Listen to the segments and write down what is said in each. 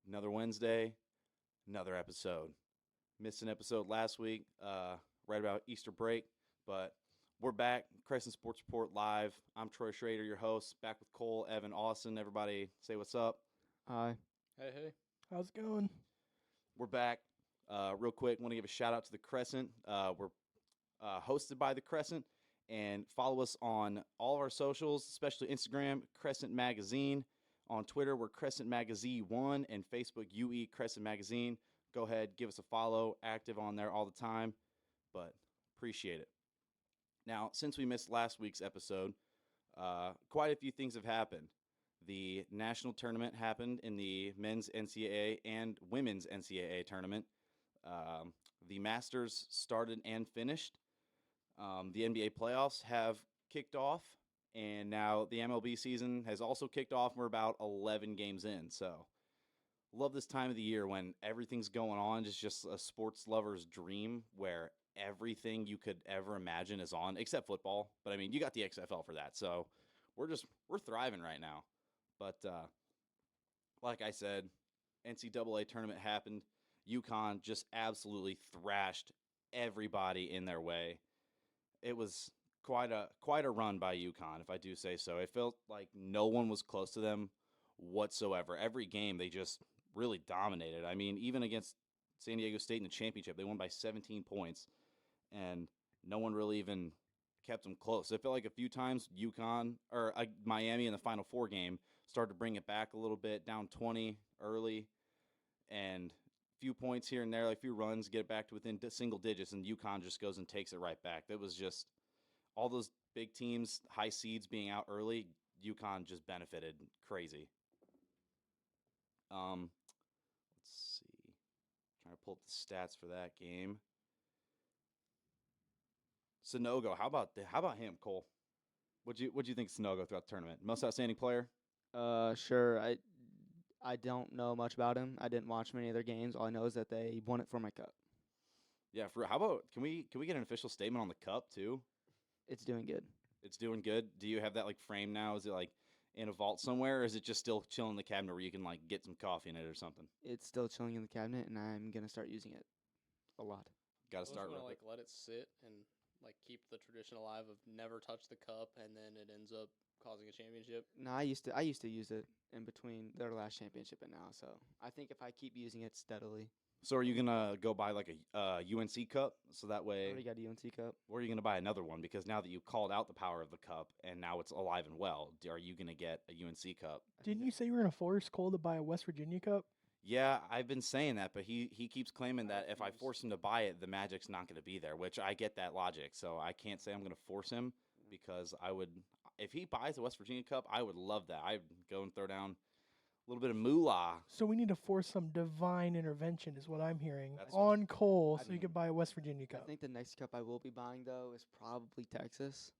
Another Wednesday, another episode. Missed an episode last week, right about Easter break, but we're back. Crescent Sports Report live. I'm Troy Schrader, your host, back with Cole, Evan, Austin. Everybody say what's up. Hi. Hey, hey. How's it going? We're back. Real quick, want to give a shout out to the Crescent. We're hosted by the Crescent, and follow us on all of our socials, especially Instagram, Crescent Magazine. On Twitter, we're Crescent Magazine 1, and Facebook, UE Crescent Magazine. Go ahead, give us a follow, active on there all the time, but appreciate it. Now, since we missed last week's episode, quite a few things have happened. The national tournament happened in the men's NCAA and women's NCAA tournament. The Masters started and finished. The NBA playoffs have kicked off, and now the MLB season has also kicked off. We're about 11 games in, so love this time of the year when everything's going on. It's just a sports lover's dream where everything you could ever imagine is on, except football. But, I mean, you got the XFL for that, so we're thriving right now. But like I said, NCAA tournament happened. UConn just absolutely thrashed everybody in their way. It was quite a run by UConn, if I do say so. It felt like no one was close to them whatsoever. Every game they just really dominated. I mean, even against San Diego State in the championship, they won by 17 points, and no one really even kept them close. It felt like a few times Miami in the Final Four game started to bring it back a little bit, down 20 early, and a few points here and there, like a few runs, get it back to within single digits, and UConn just goes and takes it right back. That was just all those big teams, high seeds being out early. UConn just benefited crazy. Let's see. Trying to pull up the stats for that game. Sanogo, how about him, Cole? What'd you think of Sanogo throughout the tournament? Most outstanding player? Sure. I don't know much about him. I didn't watch many of their games. All I know is that they won it for my cup. Yeah, how about can we get an official statement on the cup too? It's doing good. It's doing good. Do you have that like framed now? Is it like in a vault somewhere, or is it just still chilling in the cabinet where you can like get some coffee in it or something? It's still chilling in the cabinet, and I'm gonna start using it a lot. Got to start with with like let it sit and like keep the tradition alive of never touch the cup, and then it ends up causing a championship. No, I used to use it in between their last championship and now. So I think if I keep using it steadily. So are you gonna go buy like a UNC cup so that I way? already got a UNC cup. Or are you gonna buy another one because now that you called out the power of the cup and now it's alive and well, are you gonna get a UNC cup? Didn't you say you were going to force Cole to buy a West Virginia cup? Yeah, I've been saying that, but he keeps claiming that if I refuse. force him to buy it, the magic's not going to be there, which I get that logic. So I can't say I'm going to force him because I would, if he buys a West Virginia cup, I would love that. I'd go and throw down a little bit of moolah. So we need to force some divine intervention, is what I'm hearing, That's- on Cole I so he mean, could buy a West Virginia I cup. think the next cup I will be buying though is probably Texas.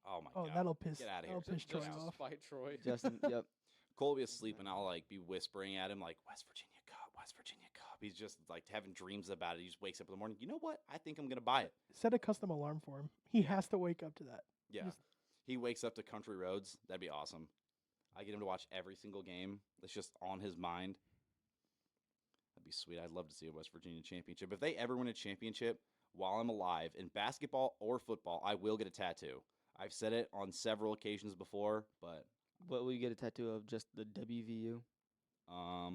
Oh my Oh, god! that'll piss. Get outta here. That'll piss Troy Just to off. spite Troy. Justin, yep. Cole will be asleep and I'll like be whispering at him like West Virginia cup, West Virginia cup. He's just like having dreams about it. He just wakes up in the morning. You know what? I think I'm gonna buy it. Set a custom alarm for him. He has to wake up to that. Yeah. Just- He wakes up to country roads. That'd be awesome. I get him to watch every single game. It's just on his mind. That'd be sweet. I'd love to see a West Virginia championship. If they ever win a championship while I'm alive in basketball or football, I will get a tattoo. I've said it on several occasions before, but What will you get a tattoo of? Just the WVU,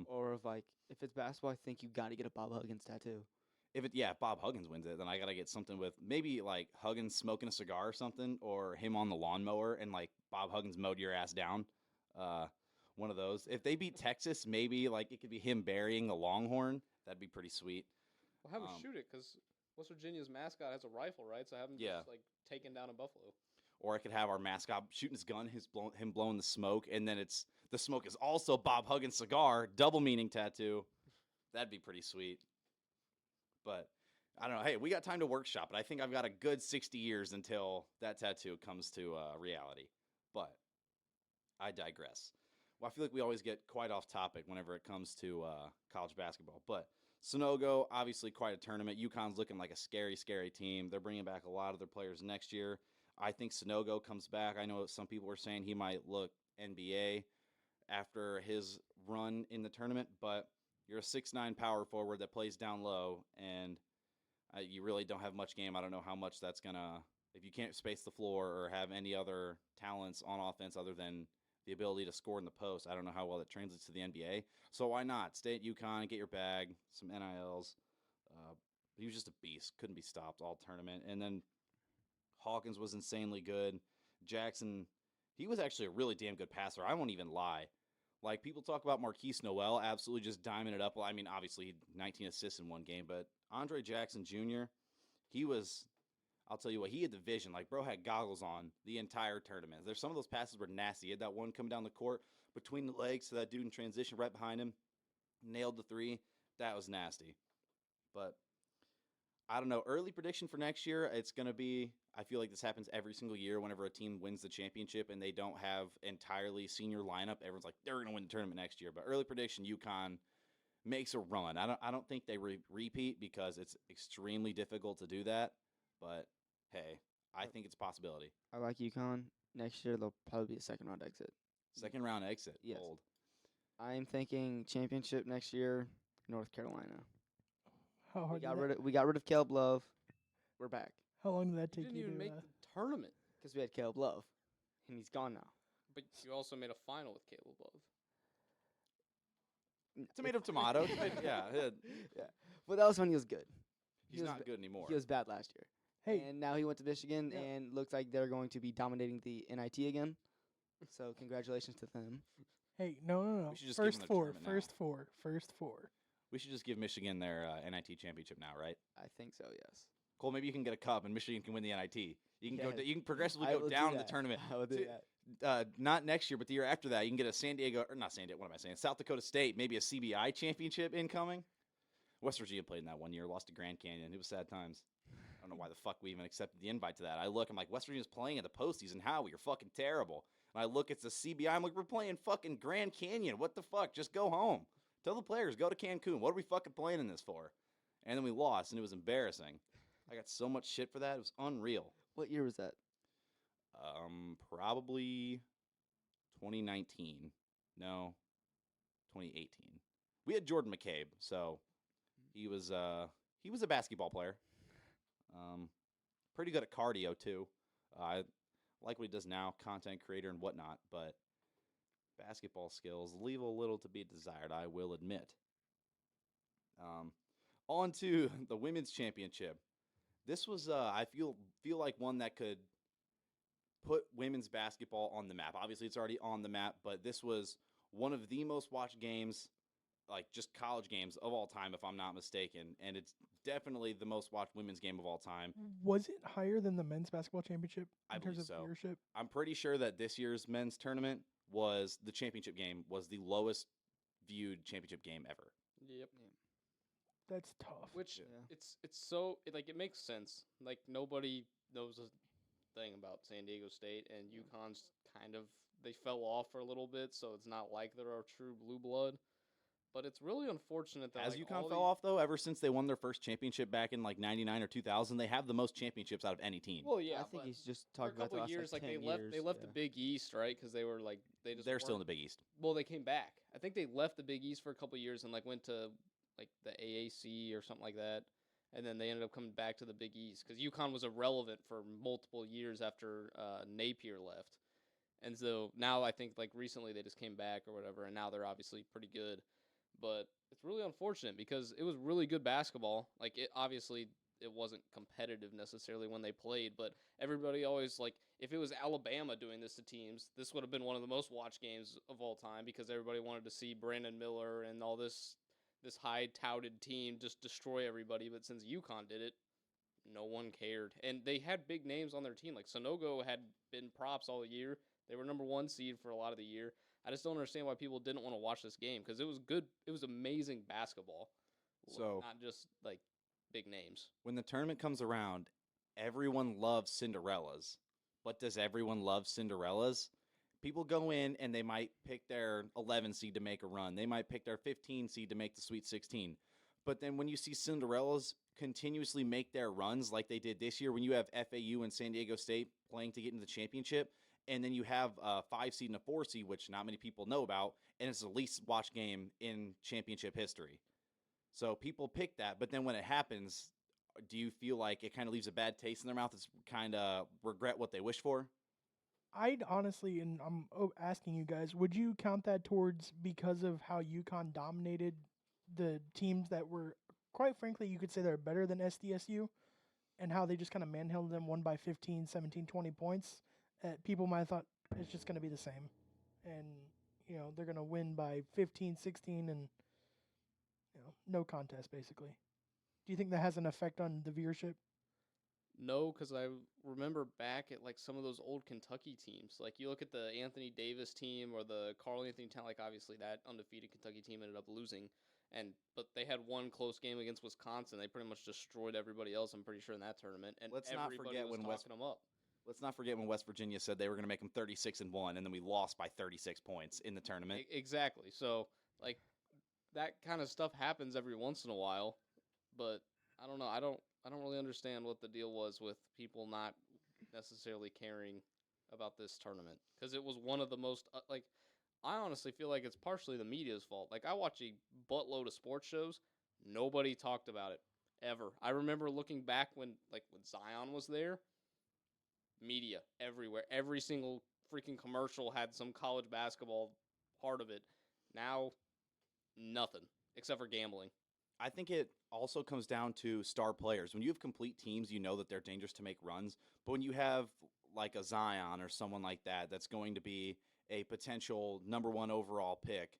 or of like if it's basketball, I think you got to get a Bob Huggins tattoo. if Bob Huggins wins it, then I gotta get something with maybe like Huggins smoking a cigar or something, or him on the lawnmower and like Bob Huggins mowed your ass down. One of those. If they beat Texas, maybe like it could be him burying a Longhorn. That'd be pretty sweet. Well, have him shoot it because West Virginia's mascot has a rifle, right? So have him Yeah. just like taking down a buffalo. Or I could have our mascot shooting his gun, him blowing the smoke, and then the smoke is also Bob Huggins' cigar, double meaning tattoo. That'd be pretty sweet. But I don't know. Hey, we got time to workshop it. I think I've got a good 60 years until that tattoo comes to reality. But I digress. Well, I feel like we always get quite off topic whenever it comes to college basketball. But Sanogo, obviously quite a tournament. UConn's looking like a scary, scary team. They're bringing back a lot of their players next year. I think Sanogo comes back. I know some people were saying he might look NBA after his run in the tournament, but You're a 6'9" power forward that plays down low, and you really don't have much game. I don't know how much that's going to – if you can't space the floor or have any other talents on offense other than the ability to score in the post, I don't know how well that translates to the NBA. So why not? Stay at UConn, get your bag, some NILs. He was just a beast. Couldn't be stopped all tournament. And then Hawkins was insanely good. Jackson, he was actually a really damn good passer. I won't even lie. Like, people talk about Marquise Noel absolutely just diming it up. Well, I mean, obviously, 19 assists in one game, but Andre Jackson Jr., he was, I'll tell you what, he had the vision. Like, bro had goggles on the entire tournament. There's some of those passes were nasty. He had that one coming down the court between the legs to that dude in transition right behind him. Nailed the three. That was nasty. But I don't know. Early prediction for next year, it's going to be, I feel like this happens every single year whenever a team wins the championship and they don't have entirely senior lineup. Everyone's like, they're going to win the tournament next year. But early prediction, UConn makes a run. I don't think they repeat because it's extremely difficult to do that. But, hey, I think it's a possibility. I like UConn. Next year, they'll probably be a second-round exit. Second round exit. Yes. Bold. I'm thinking championship next year, North Carolina. How hard? We got rid of Caleb Love. We're back How long did that You take didn't you even to? make the tournament, because we had Caleb Love, and he's gone now. but you also made a final with Caleb Love. Tomato. Yeah. Yeah. But that was when he was good. He's was not good anymore. He was bad last year. Hey, And now he went to Michigan, Yeah. and looks like they're going to be dominating the NIT again. So congratulations to them. hey, no. We should just give 'em First the four, tournament now. first four. We should just give Michigan their NIT championship now, right? I think so, yes. Cole, maybe you can get a cup and Michigan can win the NIT. You can Yeah. you can progressively I go will do down in the that. tournament. I will do To- that. Not next year, but the year after that, you can get a South Dakota State, maybe a CBI championship incoming. West Virginia played in that one year, lost to Grand Canyon. It was sad times. I don't know why the fuck we even accepted the invite to that. I'm like, West Virginia's playing in the postseason. How? You're fucking terrible. And I look, it's the CBI. I'm like, we're playing fucking Grand Canyon. What the fuck? Just go home. Tell the players, go to Cancun. What are we fucking playing in this for? And then we lost, and it was embarrassing. I got so much shit for that. It was unreal. What year was that? Probably 2019. No, 2018. We had Jordan McCabe, so he was a basketball player. Pretty good at cardio too. I like what he does now, content creator and whatnot, but basketball skills leave a little to be desired, I will admit. On to the women's championship. This was, I feel like one that could put women's basketball on the map. Obviously, it's already on the map, but this was one of the most watched games, like just college games of all time, if I'm not mistaken. And it's definitely the most watched women's game of all time. Was it higher than the men's basketball championship I in terms of believe so. viewership? I'm pretty sure that this year's men's tournament was the championship game, was the lowest viewed championship game ever. Yep. That's tough. Which Yeah. it's so it makes sense. Like, nobody knows a thing about San Diego State, and UConn's kind of, they fell off for a little bit, so it's not like they're a true blue blood. But it's really unfortunate that As like, UConn all fell off, though, ever since they won their first championship back in like 99 or 2000, they have the most championships out of any team. Well, yeah, I think but he's just for a talking about the couple last years, like they 10 left years. they left yeah. the Big East, right? Because they were like They're still in the weren't- Big East. Well, they came back. I think they left the Big East for a couple years and like went to like the AAC or something like that, and then they ended up coming back to the Big East because UConn was irrelevant for multiple years after Napier left, and so now I think like recently they just came back or whatever, and now they're obviously pretty good, but it's really unfortunate because it was really good basketball. Like, it obviously it wasn't competitive necessarily when they played, but everybody always, like, if it was Alabama doing this to teams, this would have been one of the most watched games of all time because everybody wanted to see Brandon Miller and all this high touted team just destroy everybody. But since UConn did it, no one cared, and they had big names on their team. Like, Sonogo had been props all year. They were number 1 seed for a lot of the year. I just don't understand why people didn't want to watch this game because it was good. It was amazing basketball. So- not just like big names. When the tournament comes around, everyone loves Cinderellas. But does everyone love Cinderellas? People go in and they might pick their 11 seed to make a run. They might pick their 15 seed to make the Sweet 16. But then when you see Cinderellas continuously make their runs like they did this year, when you have FAU and San Diego State playing to get into the championship, and then you have a 5 seed and a 4 seed, which not many people know about, and it's the least watched game in championship history. So people pick that, but then when it happens, do you feel like it kind of leaves a bad taste in their mouth? It's kind of regret what they wish for? I'd honestly, and I'm asking you guys, would you count that towards because of how UConn dominated the teams that were, quite frankly, you could say they're better than SDSU, and how they just kind of manhandled them, won by 15, 17, 20 points? People might have thought it's just going to be the same. And, they're going to win by 15, 16, and, no contest, basically. Do you think that has an effect on the viewership? No, because I remember back at like some of those old Kentucky teams. Like you look at the Anthony Davis team or the Carl Anthony Town. Like obviously that undefeated Kentucky team ended up losing, but they had one close game against Wisconsin. They pretty much destroyed everybody else. I'm pretty sure in that tournament. And Let's not everybody forget was when talking them up. Let's not forget when West Virginia said they were going to make them 36-1, and then we lost by 36 points in the tournament. Exactly. So like that kind of stuff happens every once in a while, but I don't know. I don't really understand what the deal was with people not necessarily caring about this tournament, because it was one of the most I honestly feel like it's partially the media's fault. Like I watch a buttload of sports shows, nobody talked about it ever. I remember looking back when Zion was there, media everywhere, every single freaking commercial had some college basketball part of it. Now, nothing except for gambling. I think it also comes down to star players. When you have complete teams, you know that they're dangerous to make runs. But when you have like a Zion or someone like that that's going to be a potential number 1 overall pick,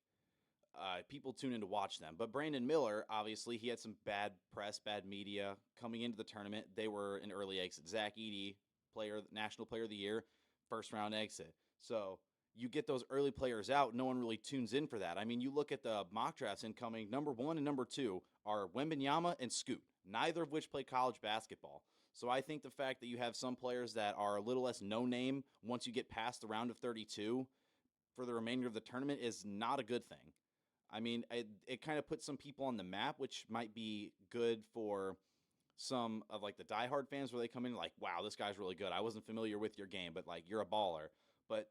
people tune in to watch them. But Brandon Miller, obviously, he had some bad press, bad media coming into the tournament. They were an early exit. Zach Edey, National Player of the Year, first-round exit. So you get those early players out, no one really tunes in for that. I mean, you look at the mock drafts incoming, number 1 and number 2 are Wembanyama and Scoot, neither of which play college basketball. So I think the fact that you have some players that are a little less no-name once you get past the round of 32 for the remainder of the tournament is not a good thing. I mean, it kind of puts some people on the map, which might be good for some of like the diehard fans where they come in like, wow, this guy's really good. I wasn't familiar with your game, but like you're a baller. But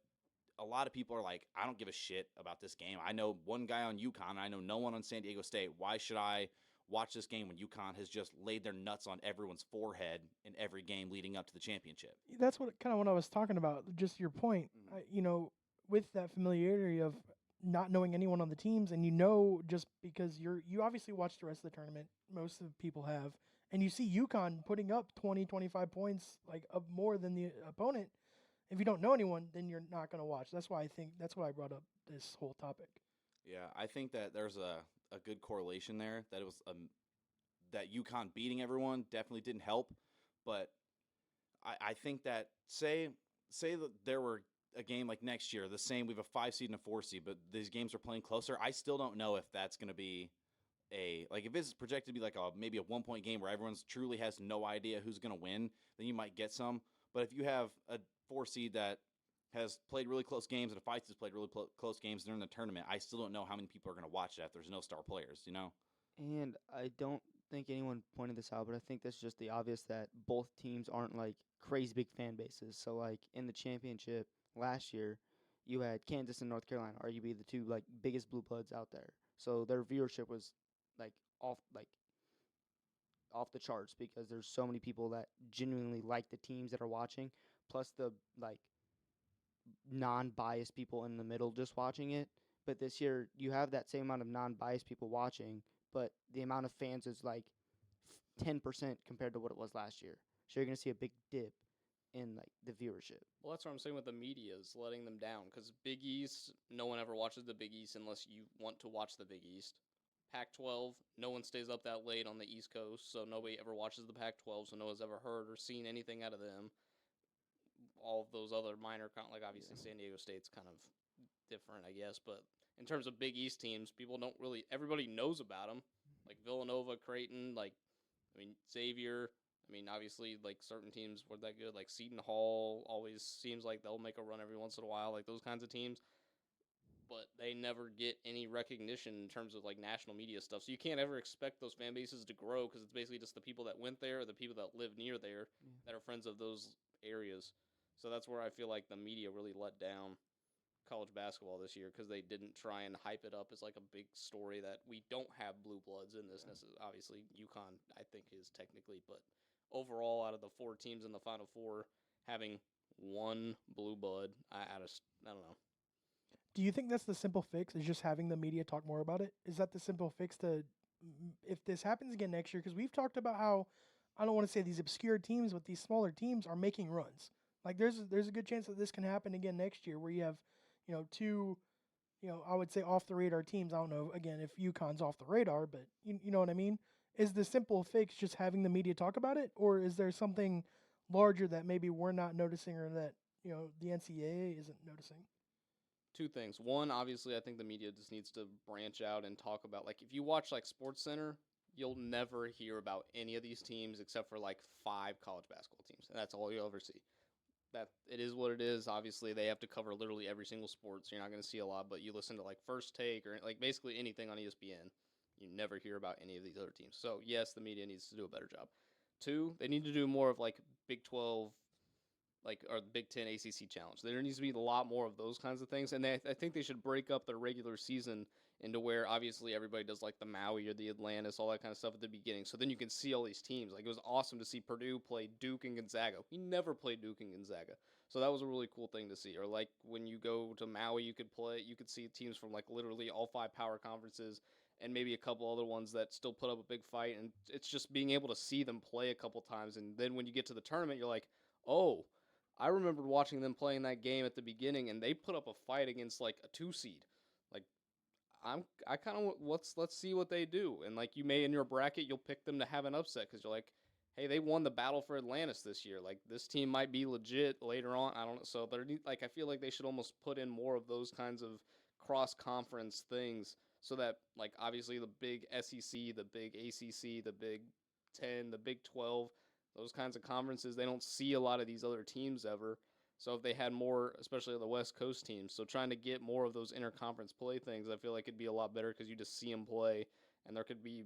a lot of people are like, I don't give a shit about this game. I know one guy on UConn. I know no one on San Diego State. Why should I watch this game when UConn has just laid their nuts on everyone's forehead in every game leading up to the championship? That's what I was talking about. Just your point. With that familiarity of not knowing anyone on the teams, and just because you obviously watch the rest of the tournament, most of the people have, and you see UConn putting up 20, 25 points, like up more than the opponent. If you don't know anyone, then you're not going to watch. That's why I brought up this whole topic. Yeah, I think that there's a good correlation there. That it was that UConn beating everyone definitely didn't help, but I think that say that there were a game like next year, the same. We have a 5 seed and a 4 seed, but these games are playing closer. I still don't know if that's going to be if it's projected to be like maybe a 1-point game where everyone's truly has no idea who's going to win, then you might get some. But if you have a 4 seed that has played really close games and a 5 seed has played really close games during the tournament, I still don't know how many people are going to watch that if there's no star players, And I don't think anyone pointed this out, but I think that's just the obvious that both teams aren't like crazy big fan bases. So like in the championship last year, you had Kansas and North Carolina, arguably the two like biggest blue bloods out there. So their viewership was like off the charts because there's so many people that genuinely like the teams that are watching, plus the like non-biased people in the middle just watching it. But this year you have that same amount of non-biased people watching, but the amount of fans is like 10% compared to what it was last year. So you're going to see a big dip in like the viewership. Well, that's what I'm saying with the media is letting them down, because Big East, no one ever watches the Big East unless you want to watch the Big East. Pac-12, no one stays up that late on the East Coast, so nobody ever watches the Pac-12, so no one's ever heard or seen anything out of them. All of those other minor, like obviously San Diego State's kind of different, I guess, but in terms of Big East teams, people don't really, everybody knows about them, like Villanova, Creighton, Xavier. Obviously, like certain teams were that good, like Seton Hall always seems like they'll make a run every once in a while, like those kinds of teams. But they never get any recognition in terms of like national media stuff. So you can't ever expect those fan bases to grow because it's basically just the people that went there or the people that live near there that are friends of those areas. So that's where I feel like the media really let down college basketball this year because they didn't try and hype it up as like a big story that we don't have blue bloods in this. Obviously, UConn I think is technically, but overall, out of the 4 teams in the Final Four, having one blue blood, I don't know. Do you think that's the simple fix? Is just having the media talk more about it? Is that the simple fix to if this happens again next year? Because we've talked about how I don't want to say these obscure teams, but these smaller teams are making runs. Like there's a good chance that this can happen again next year, where you have, two, I would say off the radar teams. I don't know again if UConn's off the radar, but you know what I mean. Is the simple fix just having the media talk about it, or is there something larger that maybe we're not noticing, or that the NCAA isn't noticing? 2 things. One, obviously, I think the media just needs to branch out and talk about, like, if you watch, like, SportsCenter, you'll never hear about any of these teams except for, like, 5 college basketball teams, and that's all you'll ever see. That it is what it is. Obviously, they have to cover literally every single sport, so you're not going to see a lot, but you listen to, like, First Take or, like, basically anything on ESPN, you never hear about any of these other teams. So, yes, the media needs to do a better job. 2, they need to do more of, like, Big 12, or the Big 10 ACC challenge. There needs to be a lot more of those kinds of things, and I think they should break up their regular season into where obviously everybody does like the Maui or the Atlantis, all that kind of stuff at the beginning. So then you can see all these teams. Like it was awesome to see Purdue play Duke and Gonzaga. We never played Duke and Gonzaga, so that was a really cool thing to see. Or like when you go to Maui, you could see teams from like literally all 5 power conferences and maybe a couple other ones that still put up a big fight. And it's just being able to see them play a couple times, and then when you get to the tournament, you're like, oh. I remember watching them playing that game at the beginning, and they put up a fight against like a 2 seed. Like, I kind of let's see what they do. And like you may in your bracket, you'll pick them to have an upset because you're like, hey, they won the battle for Atlantis this year. Like this team might be legit later on. I don't know. So they're like I feel like they should almost put in more of those kinds of cross conference things so that like obviously the big SEC, the big ACC, the Big 10, the Big 12. Those kinds of conferences, they don't see a lot of these other teams ever. So if they had more, especially the West Coast teams, so trying to get more of those interconference play things, I feel like it'd be a lot better because you just see them play, and there could be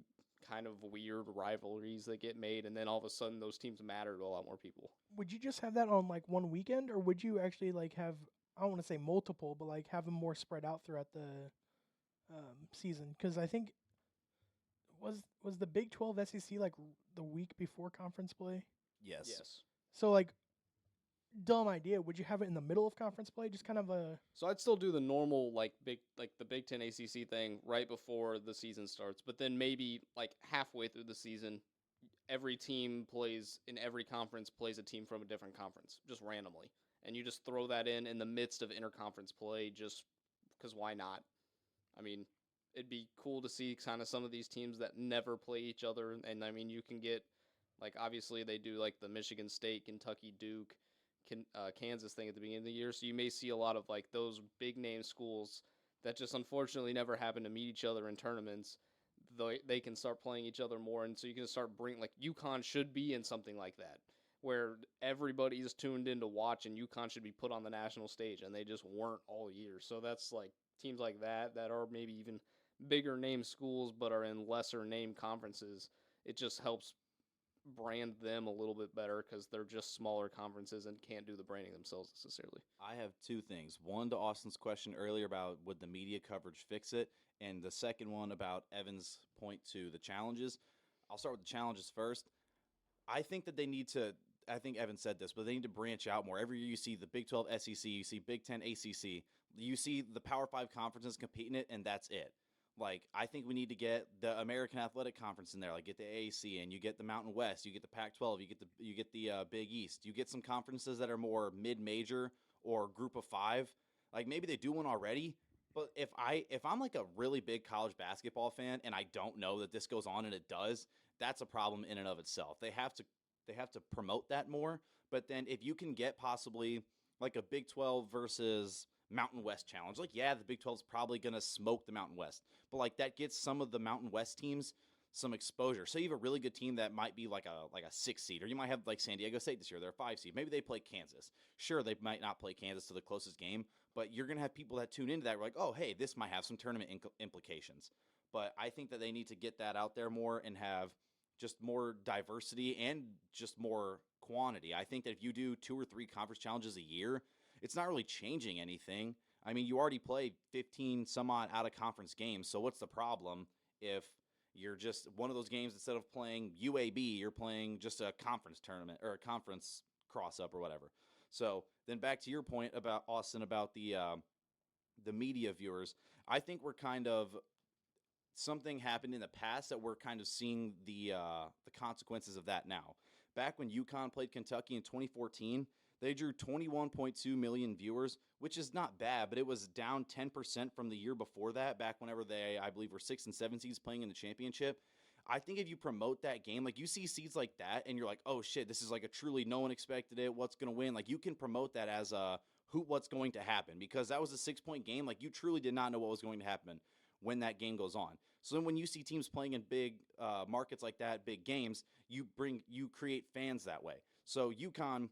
kind of weird rivalries that get made, and then all of a sudden those teams matter to a lot more people. Would you just have that on like one weekend, or would you actually like have, I don't want to say multiple, but like have them more spread out throughout the season? Because I think was the Big 12 SEC like the week before conference play? Yes. So like, dumb idea. Would you have it in the middle of conference play? Just kind of a. So I'd still do the normal the Big 10 ACC thing right before the season starts, but then maybe like halfway through the season, every team plays in every conference plays a team from a different conference just randomly, and you just throw that in the midst of interconference play just because why not? I mean, it'd be cool to see kind of some of these teams that never play each other. And I mean, you can get, like, obviously they do like the Michigan State, Kentucky, Duke, Kansas thing at the beginning of the year. So you may see a lot of like those big name schools that just unfortunately never happen to meet each other in tournaments. They can start playing each other more. And so you can start bringing, like, UConn should be in something like that, where everybody's tuned in to watch, and UConn should be put on the national stage, and they just weren't all year. So that's like teams like that are maybe even bigger name schools but are in lesser name conferences. It just helps brand them a little bit better because they're just smaller conferences and can't do the branding themselves necessarily. I have 2 things. One, to Austin's question earlier about would the media coverage fix it, and the second one about Evan's point to the challenges. I'll start with the challenges first. I think that they need to, I think Evan said this, but they need to branch out more. Every year you see the Big 12 SEC, you see Big 10 ACC, you see the Power 5 conferences competing it, and that's it. Like, I think we need to get the American Athletic Conference in there, like get the AAC, and you get the Mountain West, you get the Pac-12, you get the Big East. You get some conferences that are more mid-major or group of 5. Like, maybe they do one already, but if I'm like a really big college basketball fan and I don't know that this goes on and it does, that's a problem in and of itself. They have to promote that more. But then if you can get possibly like a Big 12 versus Mountain West challenge, like, yeah, the Big 12 is probably going to smoke the Mountain West, but like that gets some of the Mountain West teams some exposure. So you have a really good team that might be like a 6 seed, or you might have like San Diego State this year, they're a 5 seed. Maybe they play Kansas. Sure, they might not play Kansas to the closest game, but you're going to have people that tune into that. We're like, oh, hey, this might have some tournament implications. But I think that they need to get that out there more and have just more diversity and just more quantity. I think that if you do 2 or 3 conference challenges a year, it's not really changing anything. I mean, you already play 15 some odd out of conference games. So what's the problem if you're just one of those games, instead of playing UAB, you're playing just a conference tournament or a conference cross up or whatever. So then back to your point about Austin, about the media viewers, I think we're kind of something happened in the past that we're kind of seeing the consequences of that now. Back when UConn played Kentucky in 2014, they drew 21.2 million viewers, which is not bad, but it was down 10% from the year before that, back whenever they, I believe, were 6 and 7 seeds playing in the championship. I think if you promote that game, like you see seeds like that and you're like, oh shit, this is like a truly no one expected it, what's going to win? Like you can promote that as a what's going to happen, because that was a 6-point game. Like you truly did not know what was going to happen when that game goes on. So then when you see teams playing in big markets like that, big games, you create fans that way. So UConn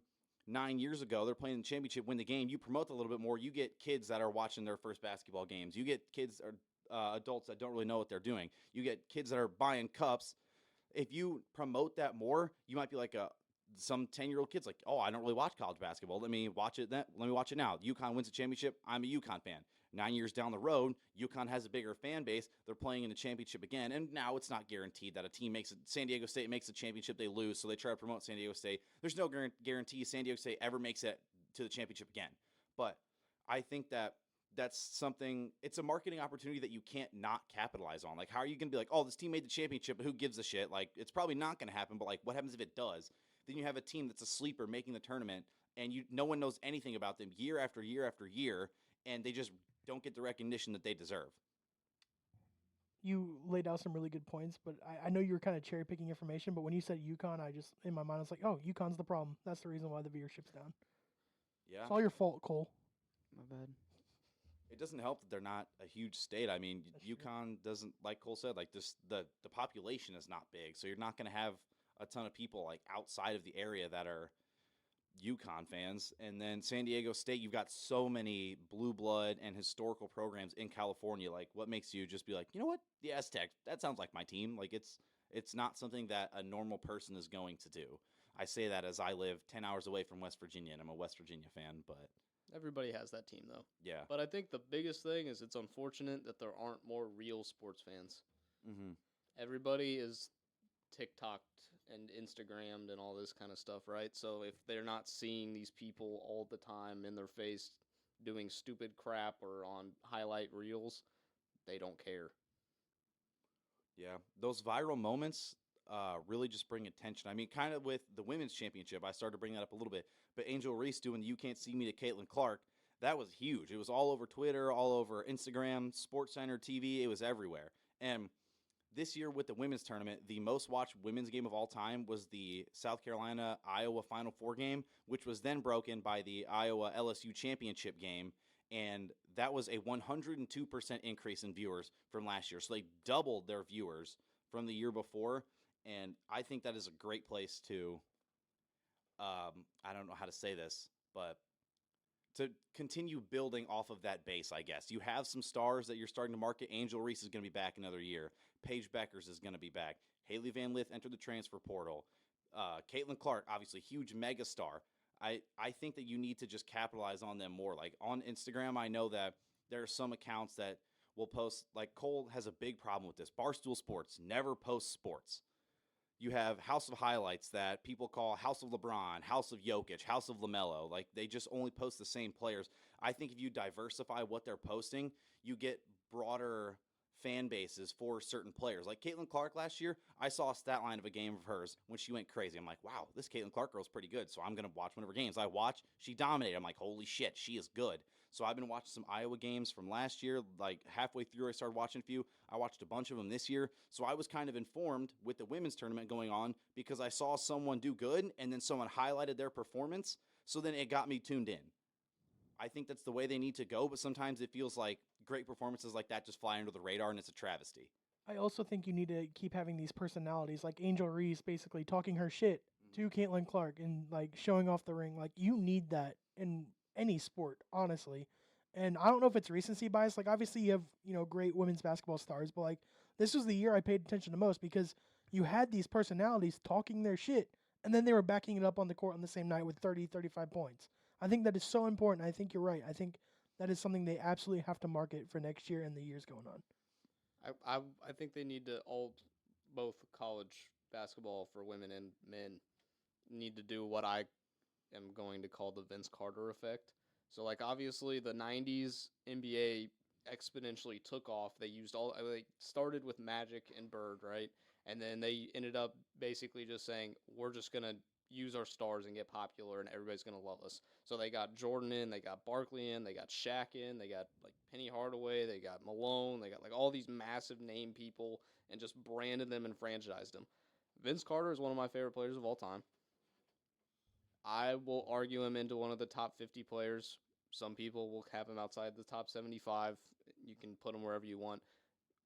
9 years ago, they're playing the championship, win the game. You promote a little bit more. You get kids that are watching their first basketball games. You get kids or adults that don't really know what they're doing. You get kids that are buying cups. If you promote that more, you might be like some 10-year-old kids like, oh, I don't really watch college basketball. Let me watch it now. UConn wins a championship. I'm a UConn fan. 9 years down the road, UConn has a bigger fan base. They're playing in the championship again. And now it's not guaranteed that a team San Diego State makes the championship, they lose. So they try to promote San Diego State. There's no guarantee San Diego State ever makes it to the championship again. But I think that's something, it's a marketing opportunity that you can't not capitalize on. Like, how are you going to be like, oh, this team made the championship, but who gives a shit? Like, it's probably not going to happen, but like, what happens if it does? Then you have a team that's a sleeper making the tournament, and no one knows anything about them year after year after year, and they just don't get the recognition that they deserve. You laid out some really good points, but I know you were kind of cherry picking information. But when you said UConn, in my mind, I was like, oh, UConn's the problem. That's the reason why the viewership's down. Yeah. It's all your fault, Cole. My bad. It doesn't help that they're not a huge state. I mean, UConn doesn't, like Cole said, like this, the population is not big, so you're not going to have a ton of people like outside of the area that are UConn fans. And then San Diego State, you've got so many blue blood and historical programs in California. Like, what makes you just be like, you know what, the Aztecs, that sounds like my team? Like, it's not something that a normal person is going to do. I say that as I live 10 hours away from West Virginia, and I'm a West Virginia fan, but Everybody has that team, though. yeah. But I think the biggest thing is it's unfortunate that there aren't more real sports fans. Mm-hmm. Everybody is TikToked and Instagrammed and all this kind of stuff, right? So if they're not seeing these people all the time in their face doing stupid crap or on highlight reels, they don't care. Yeah, those viral moments really just bring attention. I mean, kind of with the women's championship, I started to bring that up a little bit. But Angel Reese doing "You Can't See Me" to Caitlin Clark, that was huge. It was all over Twitter, all over Instagram, SportsCenter TV. It was everywhere. And this year with the women's tournament, the most watched women's game of all time was the South Carolina-Iowa Final Four game, which was then broken by the Iowa-LSU championship game. And that was a 102% increase in viewers from last year. So they doubled their viewers from the year before. And I think that is a great place to, I don't know how to say this, but to continue building off of that base, I guess. You have some stars that you're starting to market. Angel Reese is going to be back another year. Paige Beckers is going to be back. Haley Van Lith entered the transfer portal. Caitlin Clark, obviously, huge mega star. I think that you need to just capitalize on them more. Like on Instagram, I know that there are some accounts that will post, like Cole has a big problem with this. Barstool Sports never posts sports. You have House of Highlights that people call House of LeBron, House of Jokic, House of LaMelo. Like, they just only post the same players. I think if you diversify what they're posting, you get broader fan bases for certain players. Like Caitlin Clark last year, I saw a stat line of a game of hers when she went crazy. I'm like, wow, this Caitlin Clark girl's pretty good, so I'm going to watch one of her games. I watch, she dominated. I'm like, holy shit, she is good. So I've been watching some Iowa games from last year. Like halfway through, I started watching a few. I watched a bunch of them this year. So I was kind of informed with the women's tournament going on because I saw someone do good and then someone highlighted their performance. So then it got me tuned in. I think that's the way they need to go, but sometimes it feels like great performances like that just fly under the radar, and it's a travesty. I also think you need to keep having these personalities, like Angel Reese basically talking her shit to Caitlin Clark and like showing off the ring. Like, you need that in any sport, honestly. And I don't know if it's recency bias. Like, obviously you have, great women's basketball stars, but like this was the year I paid attention to most because you had these personalities talking their shit, and then they were backing it up on the court on the same night with 30, 35 points. I think that is so important. I think you're right. I think that is something they absolutely have to market for next year and the years going on. I think they need to both college basketball for women and men need to do what I am going to call the Vince Carter effect. So like obviously the 90s NBA exponentially took off. They started with Magic and Bird, right? And then they ended up basically just saying we're just going to use our stars and get popular and everybody's going to love us. So they got Jordan in, they got Barkley in, they got Shaq in, they got like Penny Hardaway, they got Malone, they got like all these massive name people and just branded them and franchised them. Vince Carter is one of my favorite players of all time. I will argue him into one of the top 50 players. Some people will have him outside the top 75. You can put him wherever you want.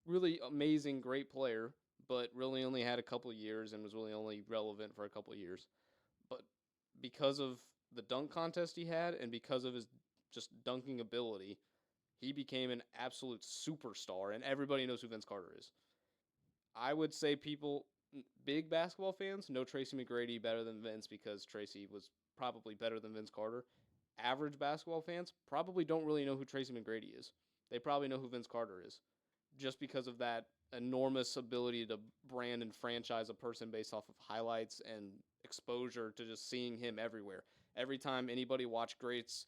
Really amazing, great player, but really only had a couple years and was really only relevant for a couple years. But because of the dunk contest he had and because of his just dunking ability, he became an absolute superstar, and everybody knows who Vince Carter is. I would say big basketball fans know Tracy McGrady better than Vince because Tracy was probably better than Vince Carter. Average basketball fans probably don't really know who Tracy McGrady is. They probably know who Vince Carter is just because of that enormous ability to brand and franchise a person based off of highlights and exposure to just seeing him everywhere. Every time anybody watch greatest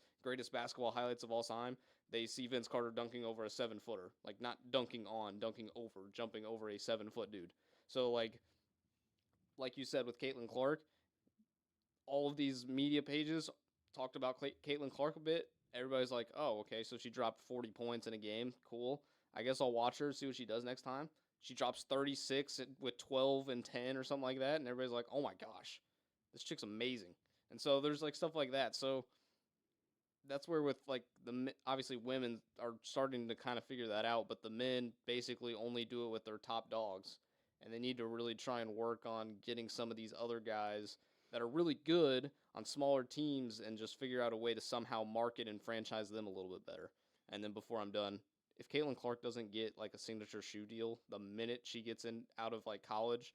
basketball highlights of all time, they see Vince Carter dunking over a 7-footer. Like not dunking on, dunking over, jumping over a 7-foot dude. So like you said with Caitlin Clark, all of these media pages talked about Caitlin Clark a bit. Everybody's like, oh, okay, so she dropped 40 points in a game. Cool. I guess I'll watch her, see what she does next time. She drops 36 with 12 and 10 or something like that, and everybody's like, oh my gosh, this chick's amazing. And so there's like stuff like that. So that's where with like obviously women are starting to kind of figure that out, but the men basically only do it with their top dogs. And they need to really try and work on getting some of these other guys that are really good on smaller teams and just figure out a way to somehow market and franchise them a little bit better. And then before I'm done, if Caitlin Clark doesn't get like a signature shoe deal the minute she gets out of like college,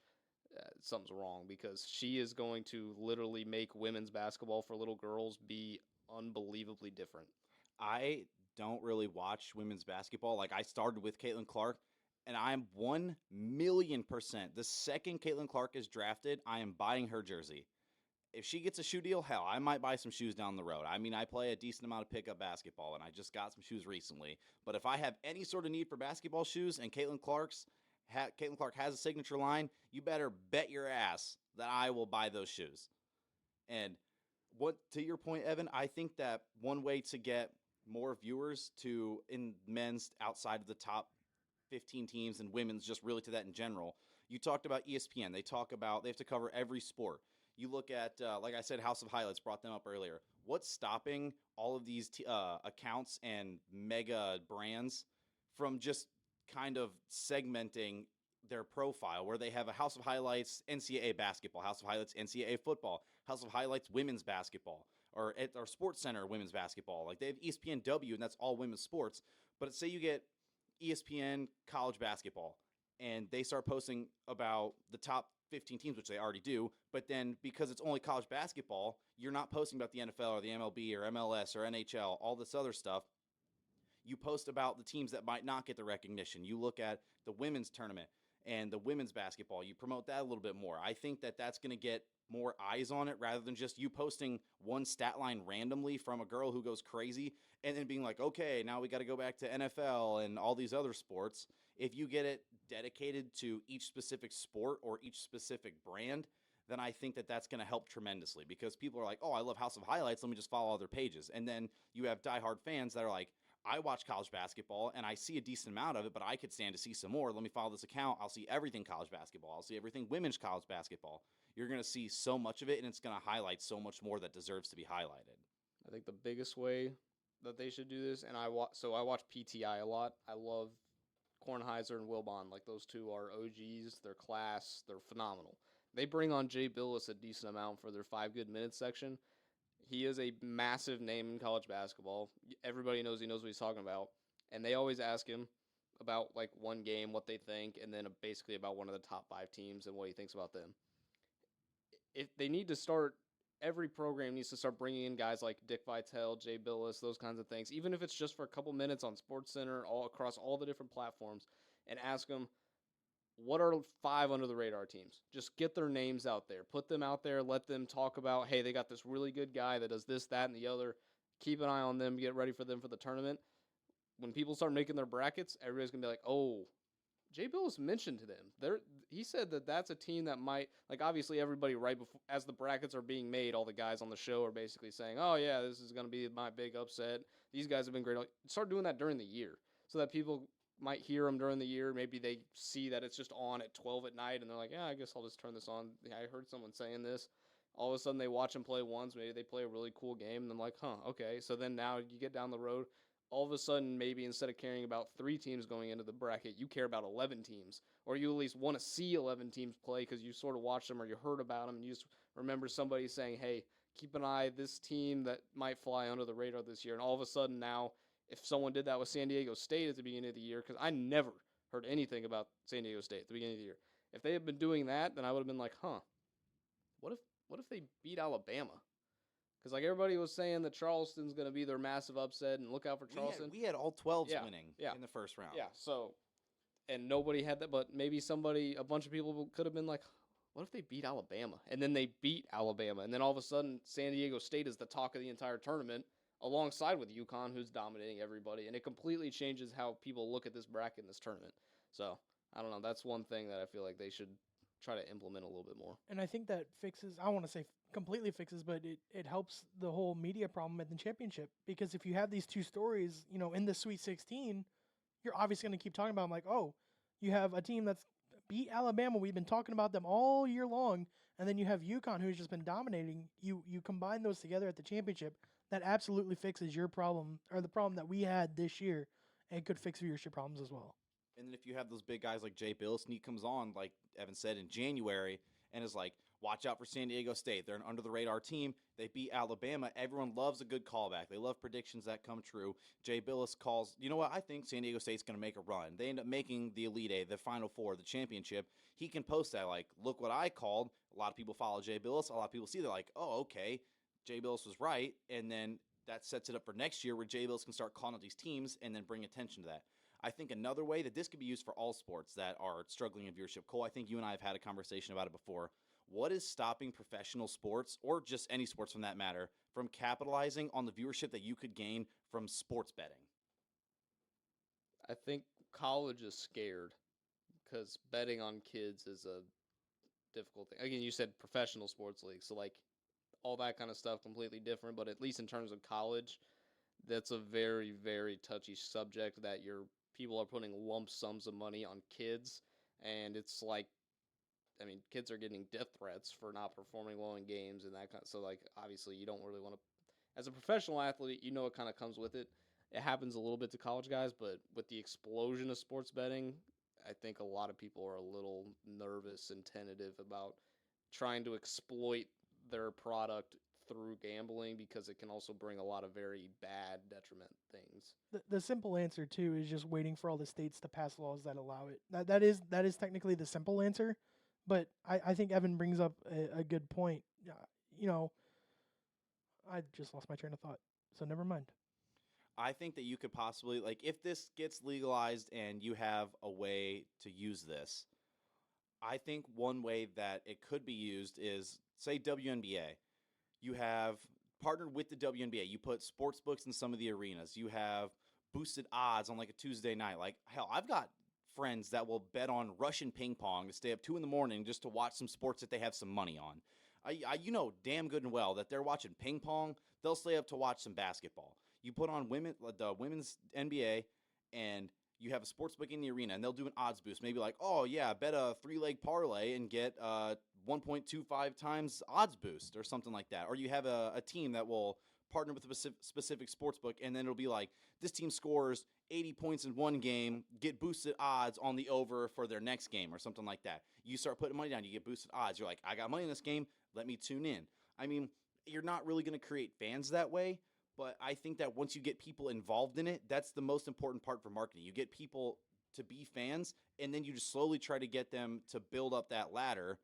something's wrong because she is going to literally make women's basketball for little girls be unbelievably different. I don't really watch women's basketball. Like I started with Caitlin Clark, and I'm 1,000,000%. The second Caitlin Clark is drafted, I am buying her jersey. If she gets a shoe deal, hell, I might buy some shoes down the road. I mean, I play a decent amount of pickup basketball, and I just got some shoes recently. But if I have any sort of need for basketball shoes, and Caitlin Clark has a signature line, you better bet your ass that I will buy those shoes. And to your point, Evan, I think that one way to get more viewers in men's outside of the top 15 teams and women's just really to that in general. You talked about ESPN. They have to cover every sport. You look at, like I said, House of Highlights brought them up earlier. What's stopping all of these accounts and mega brands from just kind of segmenting their profile where they have a House of Highlights NCAA basketball, House of Highlights NCAA football, House of Highlights women's basketball, or Sports Center women's basketball. Like they have ESPNW, and that's all women's sports. But say you get ESPN college basketball, and they start posting about the top 15 teams, which they already do, but then because it's only college basketball, you're not posting about the NFL or the MLB or MLS or NHL, all this other stuff. You post about the teams that might not get the recognition. You look at the women's tournament and the women's basketball. You promote that a little bit more. I think that that's going to get more eyes on it rather than just you posting one stat line randomly from a girl who goes crazy and then being like, okay, now we got to go back to NFL and all these other sports. If you get it dedicated to each specific sport or each specific brand, then I think that that's going to help tremendously because people are like, oh, I love House of Highlights. Let me just follow other pages. And then you have diehard fans that are like, I watch college basketball and I see a decent amount of it, but I could stand to see some more. Let me follow this account. I'll see everything college basketball. I'll see everything women's college basketball. You're going to see so much of it, and it's going to highlight so much more that deserves to be highlighted. I think the biggest way that they should do this, and I watch PTI a lot. I love Kornheiser and Wilbon. Like those two are OGs. They're class. They're phenomenal. They bring on Jay Billis a decent amount for their 5 Good Minutes section. He is a massive name in college basketball. Everybody knows he knows what he's talking about. And they always ask him, about like one game, what they think, and then basically about one of the top 5 teams and what he thinks about them. If they need to start, every program needs to start bringing in guys like Dick Vitale, Jay Billis, those kinds of things, even if it's just for a couple minutes on SportsCenter, all across all the different platforms, and ask them, what are 5 under the radar teams? Just get their names out there. Put them out there. Let them talk about, hey, they got this really good guy that does this, that, and the other. Keep an eye on them. Get ready for them for the tournament. When people start making their brackets, everybody's going to be like, oh, Jay Billis mentioned to them. He said that that's a team that might, like, obviously everybody right before, as the brackets are being made, all the guys on the show are basically saying, oh, yeah, this is going to be my big upset. These guys have been great. Start doing that during the year so that people might hear them during the year. Maybe they see that it's just on at 12 at night, and they're like, yeah, I guess I'll just turn this on. Yeah, I heard someone saying this. All of a sudden, they watch them play once. Maybe they play a really cool game, and I'm like, huh, okay. So then now you get down the road. All of a sudden, maybe instead of caring about 3 teams going into the bracket, you care about 11 teams. Or you at least want to see 11 teams play because you sort of watched them or you heard about them, and you just remember somebody saying, hey, keep an eye, this team that might fly under the radar this year. And all of a sudden now, if someone did that with San Diego State at the beginning of the year, because I never heard anything about San Diego State at the beginning of the year. If they had been doing that, then I would have been like, huh, what if they beat Alabama? Because like everybody was saying that Charleston's going to be their massive upset, and look out for Charleston. We had all 12s Yeah, winning yeah. in the first round. Yeah, so, and nobody had that, but maybe a bunch of people could have been like, what if they beat Alabama? And then they beat Alabama, and then all of a sudden San Diego State is the talk of the entire tournament, alongside with UConn, who's dominating everybody, and it completely changes how people look at this bracket in this tournament. So, I don't know, that's one thing that I feel like they should try to implement a little bit more. And I think that fixes, I don't want to say completely fixes, but it helps the whole media problem at the championship. Because if you have these 2 stories, in the Sweet 16, you're obviously going to keep talking about them like, oh, you have a team that's beat Alabama. We've been talking about them all year long. And then you have UConn, who's just been dominating. You combine those together at the championship, that absolutely fixes your problem, or the problem that we had this year. And it could fix viewership problems as well. And then if you have those big guys like Jay Billis, and he comes on, like Evan said, in January, and is like, watch out for San Diego State. They're an under-the-radar team. They beat Alabama. Everyone loves a good callback. They love predictions that come true. Jay Billis calls, you know what, I think San Diego State's going to make a run. They end up making the Elite Eight, the Final Four, the championship. He can post that, like, look what I called. A lot of people follow Jay Billis. A lot of people see, they're like, oh, okay, Jay Billis was right. And then that sets it up for next year where Jay Billis can start calling out these teams and then bring attention to that. I think another way that this could be used for all sports that are struggling in viewership. Cole, I think you and I have had a conversation about it before. What is stopping professional sports, or just any sports from that matter, from capitalizing on the viewership that you could gain from sports betting? I think college is scared because betting on kids is a difficult thing. Again, you said professional sports leagues, so like all that kind of stuff completely different, but at least in terms of college, that's a very, very touchy subject that people are putting lump sums of money on kids, and it's like, I mean, kids are getting death threats for not performing well in games and that kind of, so like obviously you don't really want to, as a professional athlete, it kind of comes with it. It happens a little bit to college guys, but with the explosion of sports betting, I think a lot of people are a little nervous and tentative about trying to exploit their product through gambling, because it can also bring a lot of very bad detriment things. The simple answer too is just waiting for all the states to pass laws that allow it. That is technically the simple answer, but I think Evan brings up a good point. I just lost my train of thought, so never mind. I think that you could possibly, like, if this gets legalized and you have a way to use this, I think one way that it could be used is, say, WNBA. You have partnered with the WNBA. You put sports books in some of the arenas. You have boosted odds on like a Tuesday night. Like, hell, I've got friends that will bet on Russian ping pong to stay up 2 a.m. just to watch some sports that they have some money on. You know damn good and well that they're watching ping pong. They'll stay up to watch some basketball. You put on the women's NBA, and you have a sports book in the arena, and they'll do an odds boost. Maybe like, oh, yeah, bet a 3-leg parlay and get 1.25 times odds boost or something like that. Or you have a team that will partner with a specific sports book, and then it'll be like, this team scores 80 points in one game, get boosted odds on the over for their next game or something like that. You start putting money down, you get boosted odds. You're like, I got money in this game, let me tune in. I mean, you're not really going to create fans that way, but I think that once you get people involved in it, that's the most important part for marketing. You get people to be fans, and then you just slowly try to get them to build up that ladder,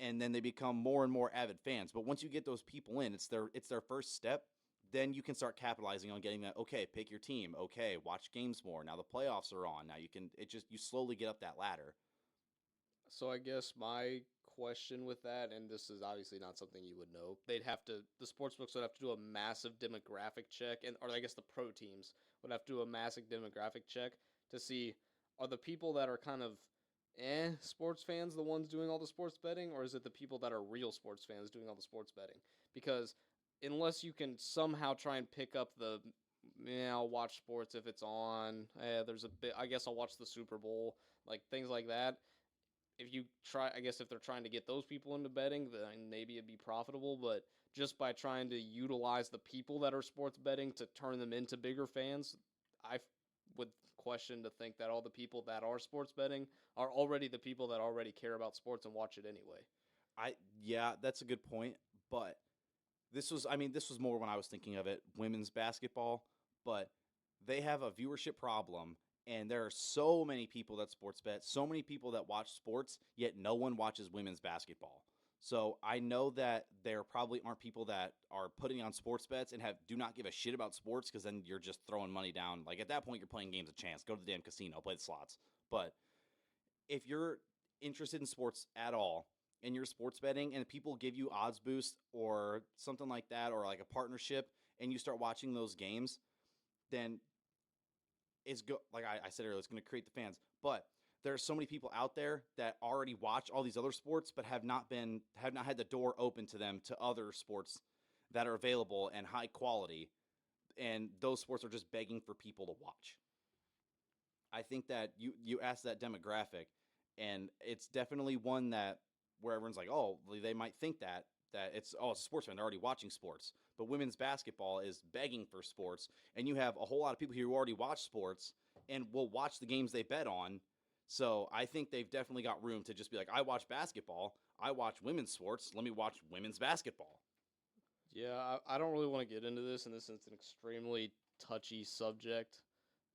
and then they become more and more avid fans. But once you get those people in, it's their first step. Then you can start capitalizing on getting that. Okay, pick your team. Okay, watch games more. Now the playoffs are on. Now you slowly get up that ladder. So I guess my question with that, and this is obviously not something you would know, the sportsbooks would have to do a massive demographic check, or I guess the pro teams would have to do a massive demographic check to see, are the people that are kind of sports fans the ones doing all the sports betting, or is it the people that are real sports fans doing all the sports betting? Because unless you can somehow try and pick up I'll watch sports if it's on, there's a bit, I guess I'll watch the Super Bowl, like things like that. If they're trying to get those people into betting, then maybe it'd be profitable. But just by trying to utilize the people that are sports betting to turn them into bigger fans, I would question to think that all the people that are sports betting are already the people that already care about sports and watch it anyway. Yeah, that's a good point. But this was more when I was thinking of it, women's basketball. But they have a viewership problem. And there are so many people that sports bet, so many people that watch sports, yet no one watches women's basketball. So I know that there probably aren't people that are putting on sports bets and do not give a shit about sports, because then you're just throwing money down. Like at that point, you're playing games of chance. Go to the damn casino, play the slots. But if you're interested in sports at all and you're sports betting and people give you odds boost or something like that, or like a partnership, and you start watching those games, then like I said earlier, it's going to create the fans. But there are so many people out there that already watch all these other sports, but have not had the door open to them to other sports that are available and high quality, and those sports are just begging for people to watch. I think that you asked that demographic, and it's definitely one that where everyone's like, oh, they might think that it's a sports fan, they're already watching sports. But women's basketball is begging for sports, and you have a whole lot of people here who already watch sports and will watch the games they bet on. So I think they've definitely got room to just be like, I watch basketball, I watch women's sports, let me watch women's basketball. Yeah, I don't really want to get into this, and this is an extremely touchy subject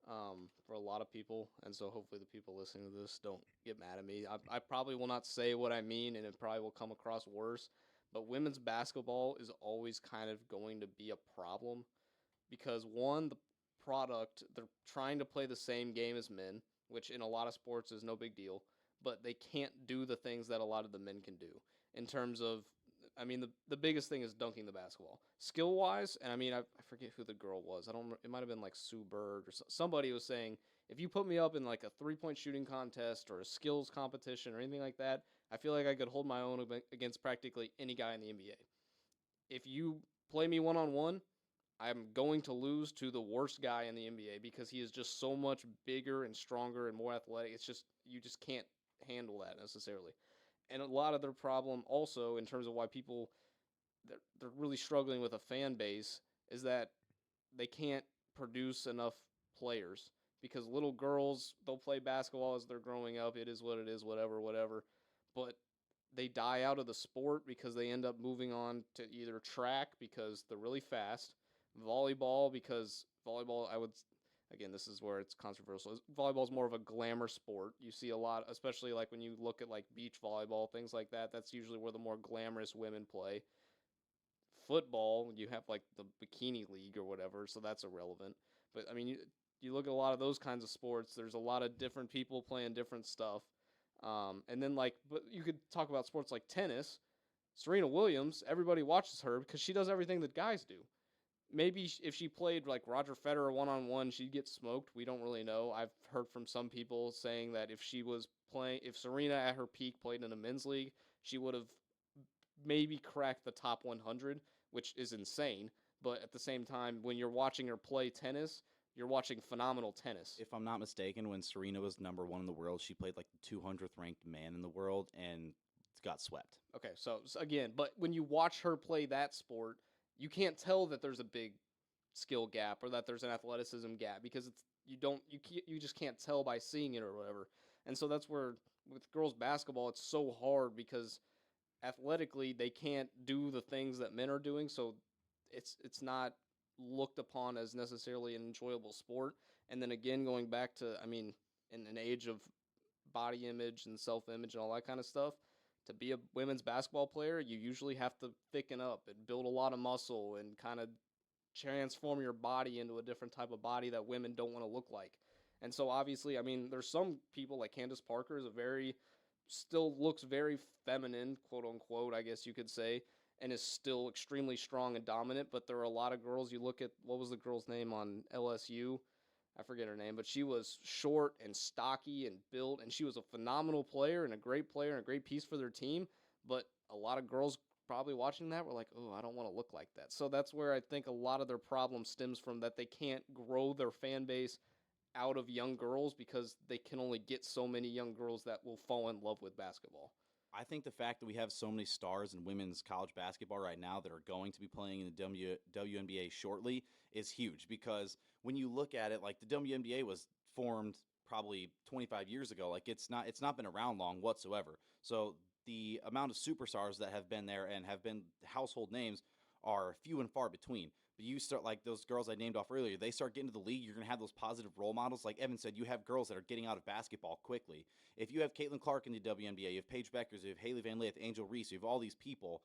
for a lot of people, and so hopefully the people listening to this don't get mad at me. I probably will not say what I mean, and it probably will come across worse, but women's basketball is always kind of going to be a problem because, one, the product, they're trying to play the same game as men, which in a lot of sports is no big deal, but they can't do the things that a lot of the men can do in terms of, the biggest thing is dunking the basketball. Skill-wise, and I forget who the girl was. It might have been like Sue Bird or somebody was saying, if you put me up in like a three-point shooting contest or a skills competition or anything like that, I feel like I could hold my own against practically any guy in the NBA. If you play me one-on-one, I'm going to lose to the worst guy in the NBA because he is just so much bigger and stronger and more athletic. It's just, you just can't handle that necessarily. And a lot of their problem also in terms of why people, they're really struggling with a fan base is that they can't produce enough players because little girls, they'll play basketball as they're growing up. It is what it is, whatever. But they die out of the sport because they end up moving on to either track because they're really fast, volleyball because volleyball, again, this is where it's controversial. Volleyball is more of a glamour sport. You see a lot, especially like when you look at like beach volleyball, things like that. That's usually where the more glamorous women play. Football, you have like the bikini league or whatever, so that's irrelevant. But you look at a lot of those kinds of sports. There's a lot of different people playing different stuff. And then but you could talk about sports like tennis. Serena Williams, everybody watches her because she does everything that guys do. Maybe if she played like Roger Federer one-on-one, she'd get smoked. We don't really know. I've heard from some people saying that if Serena at her peak played in a men's league, she would have maybe cracked the top 100, which is insane. But at the same time, when you're watching her play tennis, you're watching phenomenal tennis. If I'm not mistaken, when Serena was number one in the world, she played like the 200th ranked man in the world and got swept. Okay, so again, but when you watch her play that sport, you can't tell that there's a big skill gap or that there's an athleticism gap because you just can't tell by seeing it or whatever. And so that's where with girls basketball it's so hard because athletically they can't do the things that men are doing, so it's not looked upon as necessarily an enjoyable sport. And then again, going back to in an age of body image and self-image and all that kind of stuff, to be a women's basketball player, you usually have to thicken up and build a lot of muscle and kind of transform your body into a different type of body that women don't want to look like. And so obviously, I mean, there's some people like Candace Parker is a very, still looks very feminine, quote unquote, I guess you could say, and is still extremely strong and dominant. But there are a lot of girls, you look at, what was the girl's name on LSU? I forget her name, but she was short and stocky and built, and she was a phenomenal player and a great piece for their team. But a lot of girls probably watching that were like, oh, I don't want to look like that. So that's where I think a lot of their problem stems from, that they can't grow their fan base out of young girls because they can only get so many young girls that will fall in love with basketball. I think the fact that we have so many stars in women's college basketball right now that are going to be playing in the WNBA shortly is huge, because when you look at it, like, the WNBA was formed probably 25 years ago. Like, it's not been around long whatsoever. So the amount of superstars that have been there and have been household names are few and far between. But you start, like those girls I named off earlier, they start getting to the league, you're going to have those positive role models. Like Evan said, you have girls that are getting out of basketball quickly. If you have Caitlin Clark in the WNBA, you have Paige Beckers, you have Haley Van Lith, Angel Reese, you have all these people,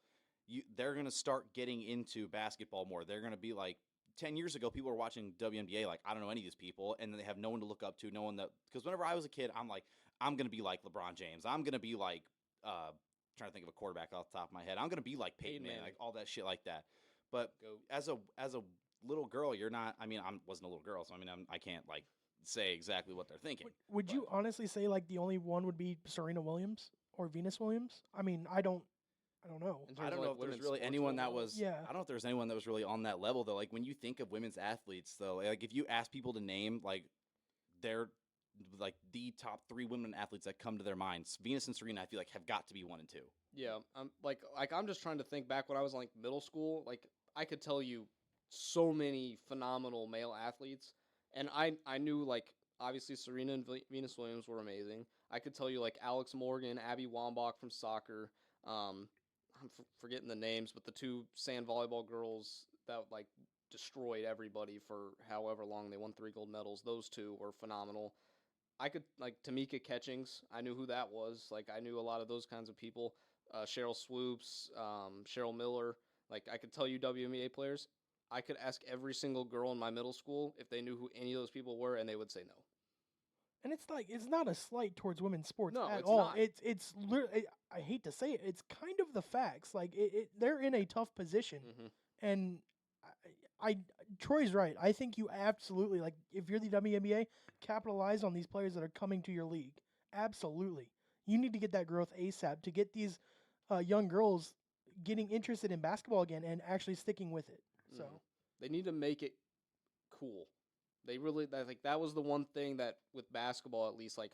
they're going to start getting into basketball more. They're going to be like, 10 years ago, people were watching WNBA like, I don't know any of these people, and then they have no one to look up to, no one that, because whenever I was a kid, I'm like, I'm going to be like LeBron James. I'm going to be like, trying to think of a quarterback off the top of my head. I'm going to be like Peyton Manning, like all that shit like that. But as a little girl, you're not. I mean, I wasn't a little girl, so I mean, I can't like say exactly what they're thinking. Would you honestly say like the only one would be Serena Williams or Venus Williams? I mean, I don't know. I don't know if there's really anyone that was. Yeah. I don't know if there's anyone that was really on that level though. Like when you think of women's athletes, though, like if you ask people to name like their like the top 3 women athletes that come to their minds, Venus and Serena, I feel like have got to be 1 and 2. Yeah, I'm just trying to think back when I was in, like, middle school. Like, I could tell you so many phenomenal male athletes, and I knew, like, obviously Serena and Venus Williams were amazing. I could tell you, like, Alex Morgan, Abby Wambach from soccer. I'm forgetting the names, but the 2 sand volleyball girls that like destroyed everybody for however long, they won 3 gold medals. Those 2 were phenomenal. I could, like, Tamika Catchings, I knew who that was. Like, I knew a lot of those kinds of people. Cheryl Swoops, Cheryl Miller. Like, I could tell you WNBA players. I could ask every single girl in my middle school if they knew who any of those people were, and they would say no. And it's like, it's not a slight towards women's sports No, at it's all. not. It's literally, I hate to say it, it's kind of the facts. Like they're in a tough position, and Troy's right. I think you absolutely, like, if you're the WNBA, capitalize on these players that are coming to your league. Absolutely, you need to get that growth ASAP to get these young girls getting interested in basketball again and actually sticking with it. So they need to make it cool. They really, like, that was the one thing that with basketball, at least, like,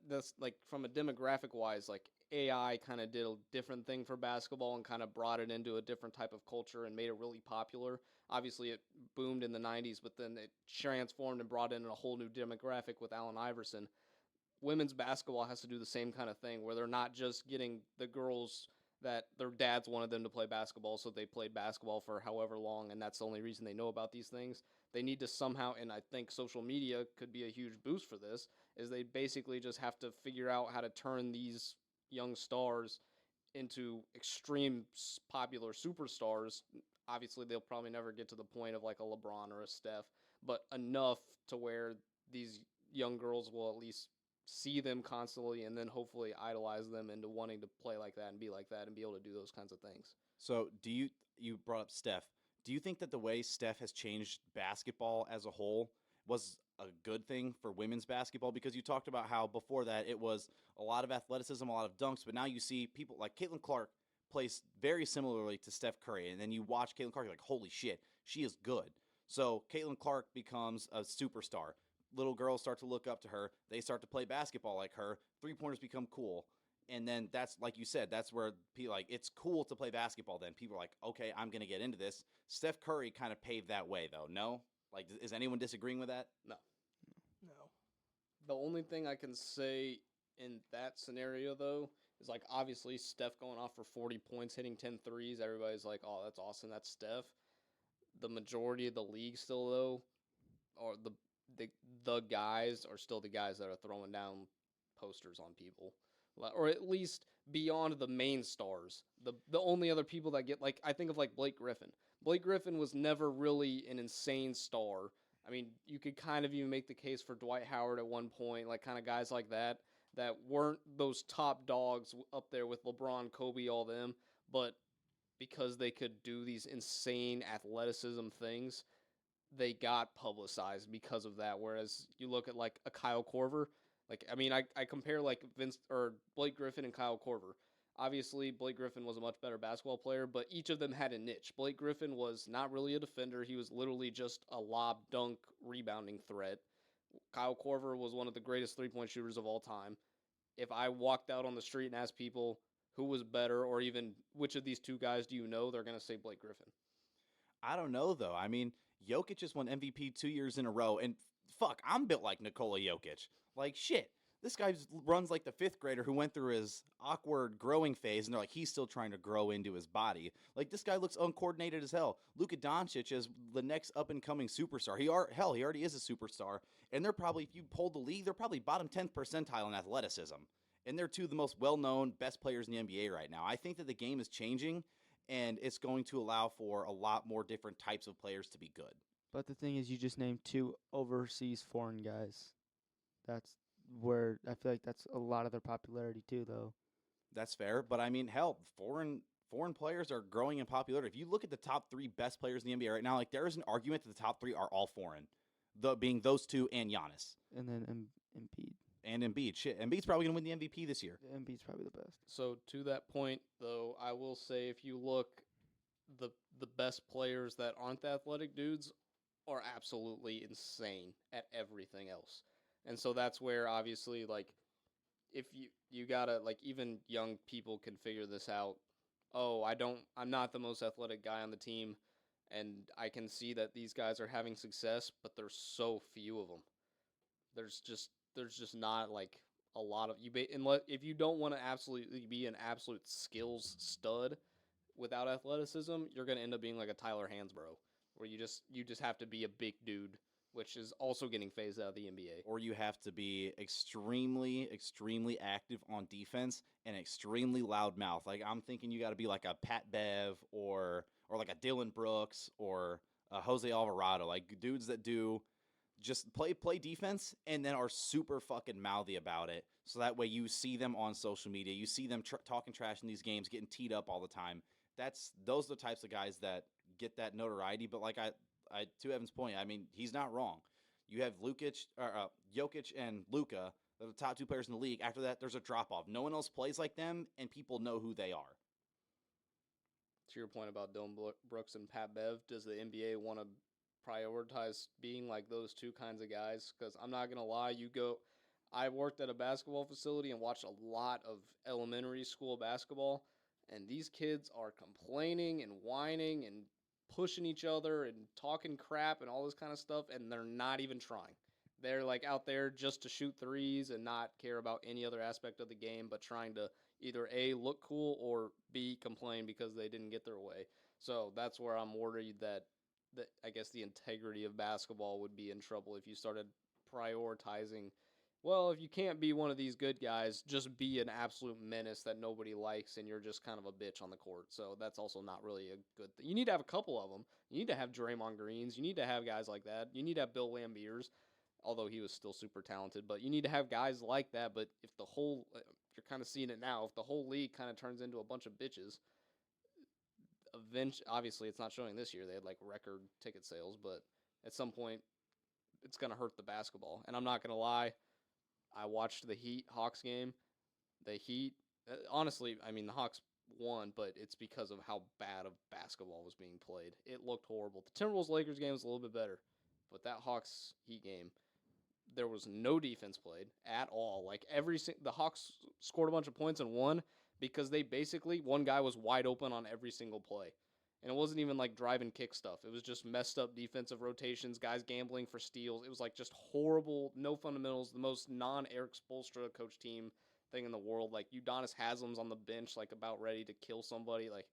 that's like from a demographic wise, like AI kind of did a different thing for basketball and kind of brought it into a different type of culture and made it really popular. Obviously, it boomed in the 90s, but then it transformed and brought in a whole new demographic with Allen Iverson. Women's basketball has to do the same kind of thing, where they're not just getting the girls that their dads wanted them to play basketball, so they played basketball for however long, and that's the only reason they know about these things. They need to somehow, and I think social media could be a huge boost for this, is they basically just have to figure out how to turn these young stars into extreme popular superstars. Obviously, they'll probably never get to the point of like a LeBron or a Steph, but enough to where these young girls will at least see them constantly and then hopefully idolize them into wanting to play like that and be like that and be able to do those kinds of things. So you brought up Steph. Do you think that the way Steph has changed basketball as a whole was a good thing for women's basketball? Because you talked about how before that it was a lot of athleticism, a lot of dunks, but now you see people like Caitlin Clark plays very similarly to Steph Curry, and then you watch Caitlin Clark, you're like, holy shit, she is good. So Caitlin Clark becomes a superstar. Little girls start to look up to her. They start to play basketball like her. 3-pointers become cool. And then that's, like you said, that's where people, like, it's cool to play basketball then. People are like, okay, I'm going to get into this. Steph Curry kind of paved that way, though, no? Like, is anyone disagreeing with that? No. No. The only thing I can say in that scenario, though, is, like, obviously Steph going off for 40 points, hitting 10 threes. Everybody's like, oh, that's awesome. That's Steph. The majority of the league still, though, or the guys are still the guys that are throwing down posters on people, or at least beyond the main stars. The only other people that get, like, I think of like Blake Griffin. Blake Griffin was never really an insane star. I mean, you could kind of even make the case for Dwight Howard at one point, like kind of guys like that weren't those top dogs up there with LeBron, Kobe, all them, but because they could do these insane athleticism things, they got publicized because of that. Whereas you look at like a Kyle Korver, like, I mean, I compare like Vince or Blake Griffin and Kyle Korver. Obviously, Blake Griffin was a much better basketball player, but each of them had a niche. Blake Griffin was not really a defender. He was literally just a lob, dunk, rebounding threat. Kyle Korver was one of the greatest three-point shooters of all time. If I walked out on the street and asked people who was better, or even which of these two guys do you know, they're going to say Blake Griffin. I don't know, though. I mean, Jokic just won MVP 2 years in a row, and fuck, I'm built like Nikola Jokic. Like, shit. This guy runs like the fifth grader who went through his awkward growing phase, and they're like, he's still trying to grow into his body. Like, this guy looks uncoordinated as hell. Luka Doncic is the next up-and-coming superstar. He already is a superstar. And they're probably, if you polled the league, they're probably bottom 10th percentile in athleticism. And they're two of the most well-known, best players in the NBA right now. I think that the game is changing, and it's going to allow for a lot more different types of players to be good. But the thing is, you just named two overseas foreign guys. That's where I feel like that's a lot of their popularity too, though. That's fair, but I mean, hell, foreign players are growing in popularity. If you look at the top 3 best players in the NBA right now, like, there is an argument that the top 3 are all foreign, being those two and Giannis. And then Embiid. And Embiid. Shit, Embiid's probably going to win the MVP this year. Embiid's probably the best. So to that point, though, I will say if you look, the best players that aren't the athletic dudes are absolutely insane at everything else. And so that's where, obviously, like, if you gotta, like, even young people can figure this out. Oh, I'm not the most athletic guy on the team, and I can see that these guys are having success, but there's so few of them. There's just not, like, a lot of unless if you don't want to absolutely be an absolute skills stud without athleticism, you're gonna end up being like a Tyler Hansbrough, where you just have to be a big dude, which is also getting phased out of the NBA. Or you have to be extremely, extremely active on defense and extremely loudmouth. Like, I'm thinking you got to be like a Pat Bev or like a Dylan Brooks or a Jose Alvarado, like dudes that do just play defense and then are super fucking mouthy about it. So that way you see them on social media, you see them talking trash in these games, getting teed up all the time. Those are the types of guys that get that notoriety. But like I to Evan's point, I mean, he's not wrong. You have Jokic and Luka, they're the top 2 players in the league. After that, there's a drop-off. No one else plays like them, and people know who they are. To your point about Dylan Brooks and Pat Bev, does the NBA want to prioritize being like those two kinds of guys? Because I'm not going to lie, I worked at a basketball facility and watched a lot of elementary school basketball, and these kids are complaining and whining and pushing each other and talking crap and all this kind of stuff, and they're not even trying. They're like out there just to shoot threes and not care about any other aspect of the game, but trying to either A, look cool, or B, complain because they didn't get their way. So that's where I'm worried that I guess the integrity of basketball would be in trouble if you started prioritizing, well, if you can't be one of these good guys, just be an absolute menace that nobody likes and you're just kind of a bitch on the court. So that's also not really a good thing. You need to have a couple of them. You need to have Draymond Greens. You need to have guys like that. You need to have Bill Lambiers, although he was still super talented. But you need to have guys like that. But if the whole, you're kind of seeing it now, if the whole league kind of turns into a bunch of bitches, obviously it's not showing this year. They had like record ticket sales, but at some point it's going to hurt the basketball. And I'm not going to lie, I watched the Hawks game. The Heat, honestly, I mean, the Hawks won, but it's because of how bad of basketball was being played. It looked horrible. The Timberwolves-Lakers game was a little bit better, but that Hawks-Heat game, there was no defense played at all. Like, the Hawks scored a bunch of points and won because they basically, one guy was wide open on every single play. And it wasn't even like drive and kick stuff. It was just messed up defensive rotations, guys gambling for steals. It was like just horrible, no fundamentals, the most non-Eric Spoelstra coach team thing in the world. Like Udonis Haslam's on the bench, like about ready to kill somebody. Like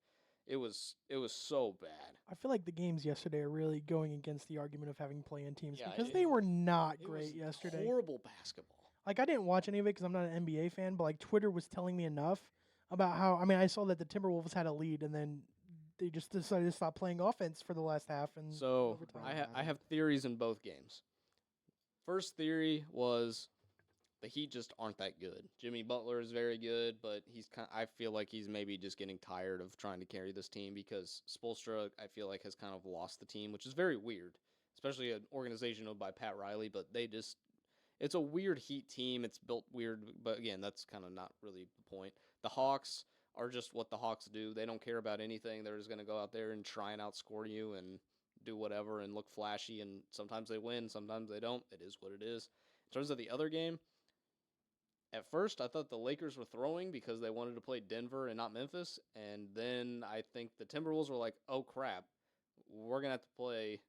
It was so bad. I feel like the games yesterday are really going against the argument of having play-in teams Yeah, because they were not It great was yesterday. horrible basketball. Like, I didn't watch any of it because I'm not an NBA fan, but like Twitter was telling me enough about how. I mean, I saw that the Timberwolves had a lead, and then they just decided to stop playing offense for the last half. And So overtime. I have theories in both games. First theory was the Heat just aren't that good. Jimmy Butler is very good, but I feel like he's maybe just getting tired of trying to carry this team because Spoelstra, I feel like, has kind of lost the team, which is very weird, especially an organization owned by Pat Riley, but it's a weird Heat team. It's built weird, but again, that's kind of not really the point. The Hawks are just what the Hawks do. They don't care about anything. They're just going to go out there and try and outscore you and do whatever and look flashy, and sometimes they win, sometimes they don't. It is what it is. In terms of the other game, at first I thought the Lakers were throwing because they wanted to play Denver and not Memphis, and then I think the Timberwolves were like, oh crap, we're going to have to play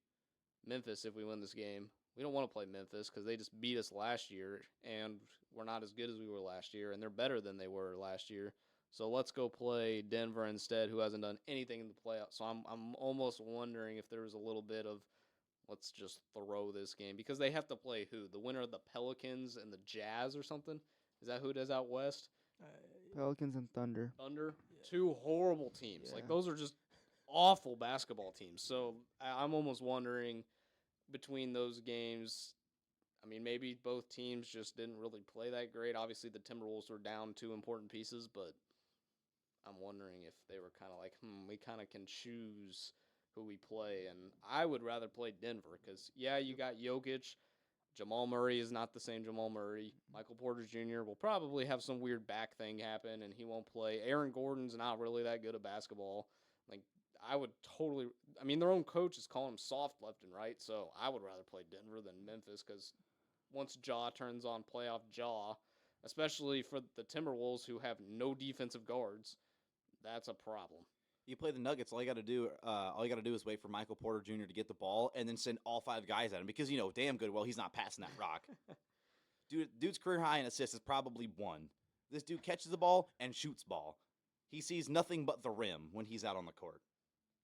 Memphis if we win this game. We don't want to play Memphis because they just beat us last year, and we're not as good as we were last year, and they're better than they were last year. So let's go play Denver instead, who hasn't done anything in the playoffs. So I'm almost wondering if there was a little bit of let's just throw this game because they have to play who? The winner of the Pelicans and the Jazz or something? Is that who it is out west? Pelicans and Thunder. Thunder? Yeah. Two horrible teams. Yeah. Like those are just awful basketball teams. So I'm almost wondering between those games, I mean, maybe both teams just didn't really play that great. Obviously, the Timberwolves were down two important pieces, but I'm wondering if they were kind of like, we kind of can choose who we play. And I would rather play Denver because, yeah, you got Jokic. Jamal Murray is not the same Jamal Murray. Michael Porter Jr. will probably have some weird back thing happen, and he won't play. Aaron Gordon's not really that good at basketball. Like, I would totally – I mean, their own coach is calling him soft left and right, so I would rather play Denver than Memphis because once Jaw turns on playoff Jaw, especially for the Timberwolves who have no defensive guards, that's a problem. You play the Nuggets, all you got to do is wait for Michael Porter Jr. to get the ball and then send all five guys at him because you know damn good well he's not passing that rock. Dude's career high in assists is probably 1. This dude catches the ball and shoots ball. He sees nothing but the rim when he's out on the court.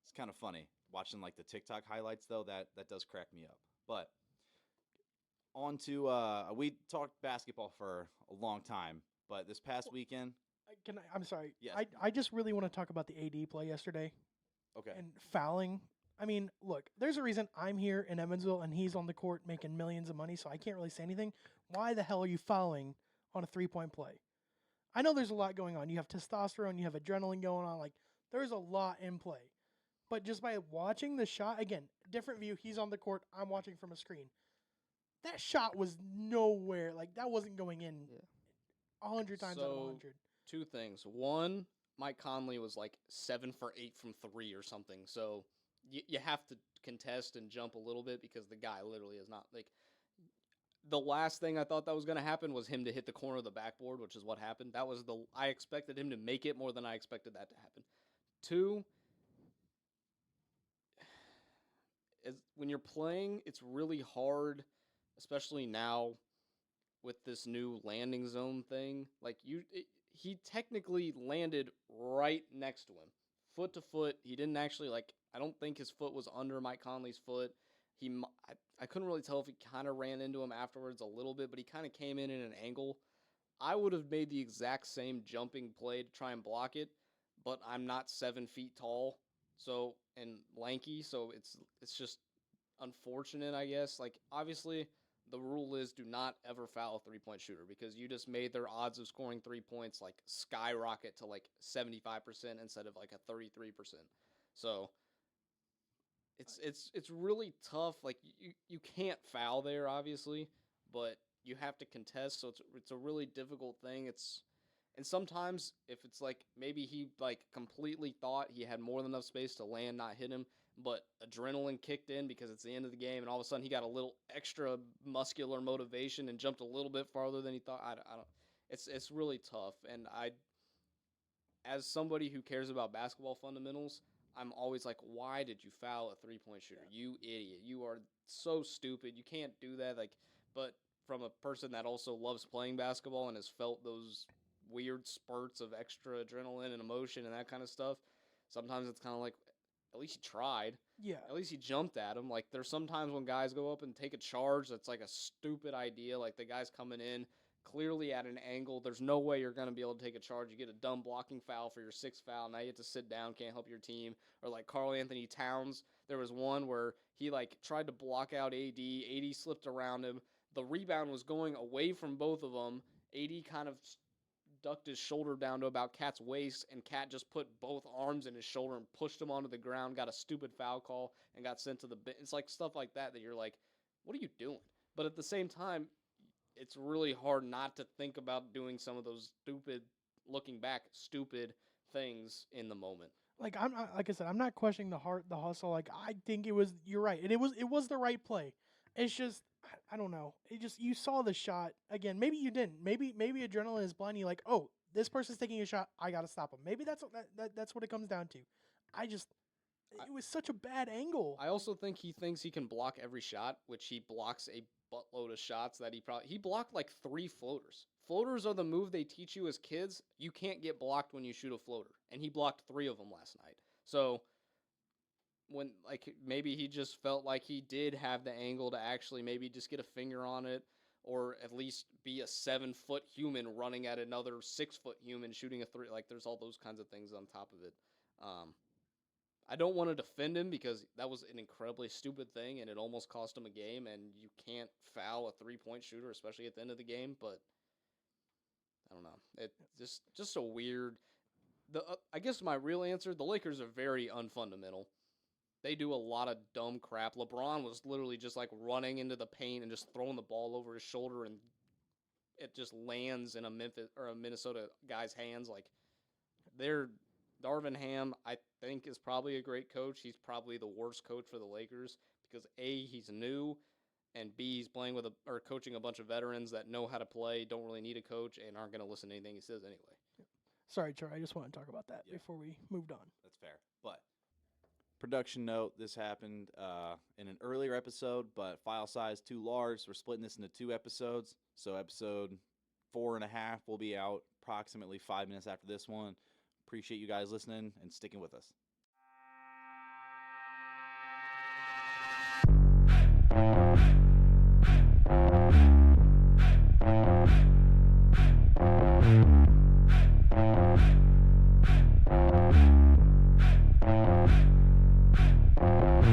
It's kind of funny watching like the TikTok highlights though. That does crack me up. But on to we talked basketball for a long time, but this past weekend. I'm sorry. Yes. I just really want to talk about the AD play yesterday. Okay. And fouling. I mean, look, there's a reason I'm here in Evansville and he's on the court making millions of money, so I can't really say anything. Why the hell are you fouling on a 3-point play? I know there's a lot going on. You have testosterone, you have adrenaline going on. Like, there's a lot in play. But just by watching the shot, again, different view. He's on the court. I'm watching from a screen. That shot was nowhere. Like, that wasn't going in 100 times out of 100. Two things. One, Mike Conley was like 7 for 8 from 3 or something. So you have to contest and jump a little bit because the guy literally is not like. The last thing I thought that was going to happen was him to hit the corner of the backboard, which is what happened. I expected him to make it more than I expected that to happen. 2, when you're playing, it's really hard, especially now with this new landing zone thing. Like he technically landed right next to him, foot to foot. He didn't actually I don't think his foot was under Mike Conley's foot. I couldn't really tell if he kind of ran into him afterwards a little bit, but he kind of came in an angle. I would have made the exact same jumping play to try and block it, but I'm not 7 feet tall, and lanky, so it's just unfortunate, I guess. Like, obviously, the rule is do not ever foul a 3-point shooter because you just made their odds of scoring 3 points skyrocket to 75% instead of a 33%. So it's really tough. Like you can't foul there, obviously, but you have to contest. So it's a really difficult thing. And sometimes if it's maybe he completely thought he had more than enough space to land, not hit him, but adrenaline kicked in because it's the end of the game, and all of a sudden he got a little extra muscular motivation and jumped a little bit farther than he thought. I don't. It's really tough, and as somebody who cares about basketball fundamentals, I'm always like, why did you foul a 3-point shooter? You idiot! You are so stupid. You can't do that. But from a person that also loves playing basketball and has felt those weird spurts of extra adrenaline and emotion and that kind of stuff, sometimes it's kind of like, at least he tried. Yeah. At least he jumped at him. Like, there's sometimes when guys go up and take a charge that's like a stupid idea. Like, the guy's coming in clearly at an angle. There's no way you're going to be able to take a charge. You get a dumb blocking foul for your 6th foul. Now you have to sit down, can't help your team. Or like Karl Anthony Towns, there was one where he like tried to block out AD. AD slipped around him. The rebound was going away from both of them. AD kind of ducked his shoulder down to about Cat's waist, and Cat just put both arms in his shoulder and pushed him onto the ground, got a stupid foul call, and got sent to the bench. It's like stuff like that you're like, what are you doing? But at the same time, it's really hard not to think about doing some of those looking back, stupid things in the moment. Like like I said, I'm not questioning the heart, the hustle. Like I think you're right, and it was the right play. It's just I don't know. It just you saw the shot again. Maybe you didn't. Maybe adrenaline is blinding you. Like, oh, this person's taking a shot. I gotta stop him. Maybe that's what it comes down to. It was such a bad angle. I also think he thinks he can block every shot, which he blocks a buttload of shots that he blocked like 3 floaters. Floaters are the move they teach you as kids. You can't get blocked when you shoot a floater, and he blocked 3 of them last night. So when like maybe he just felt like he did have the angle to actually maybe just get a finger on it, or at least be a 7-foot human running at another 6-foot human shooting a 3. Like there's all those kinds of things on top of it. I don't want to defend him because that was an incredibly stupid thing and it almost cost him a game, and you can't foul a 3-point shooter, especially at the end of the game. But I don't know. It just so weird. I guess my real answer, the Lakers are very unfundamental. They do a lot of dumb crap. LeBron was literally just like running into the paint and just throwing the ball over his shoulder, and it just lands in a Minnesota guy's hands. Like Darvin Ham, I think, is probably a great coach. He's probably the worst coach for the Lakers because A, he's new, and B, he's playing or coaching a bunch of veterans that know how to play, don't really need a coach, and aren't going to listen to anything he says anyway. Sorry, Troy. I just want to talk about that before we moved on. That's fair. But production note, this happened in an earlier episode, but file size too large. We're splitting this into 2 episodes. So episode 4.5 will be out approximately 5 minutes after this one. Appreciate you guys listening and sticking with us.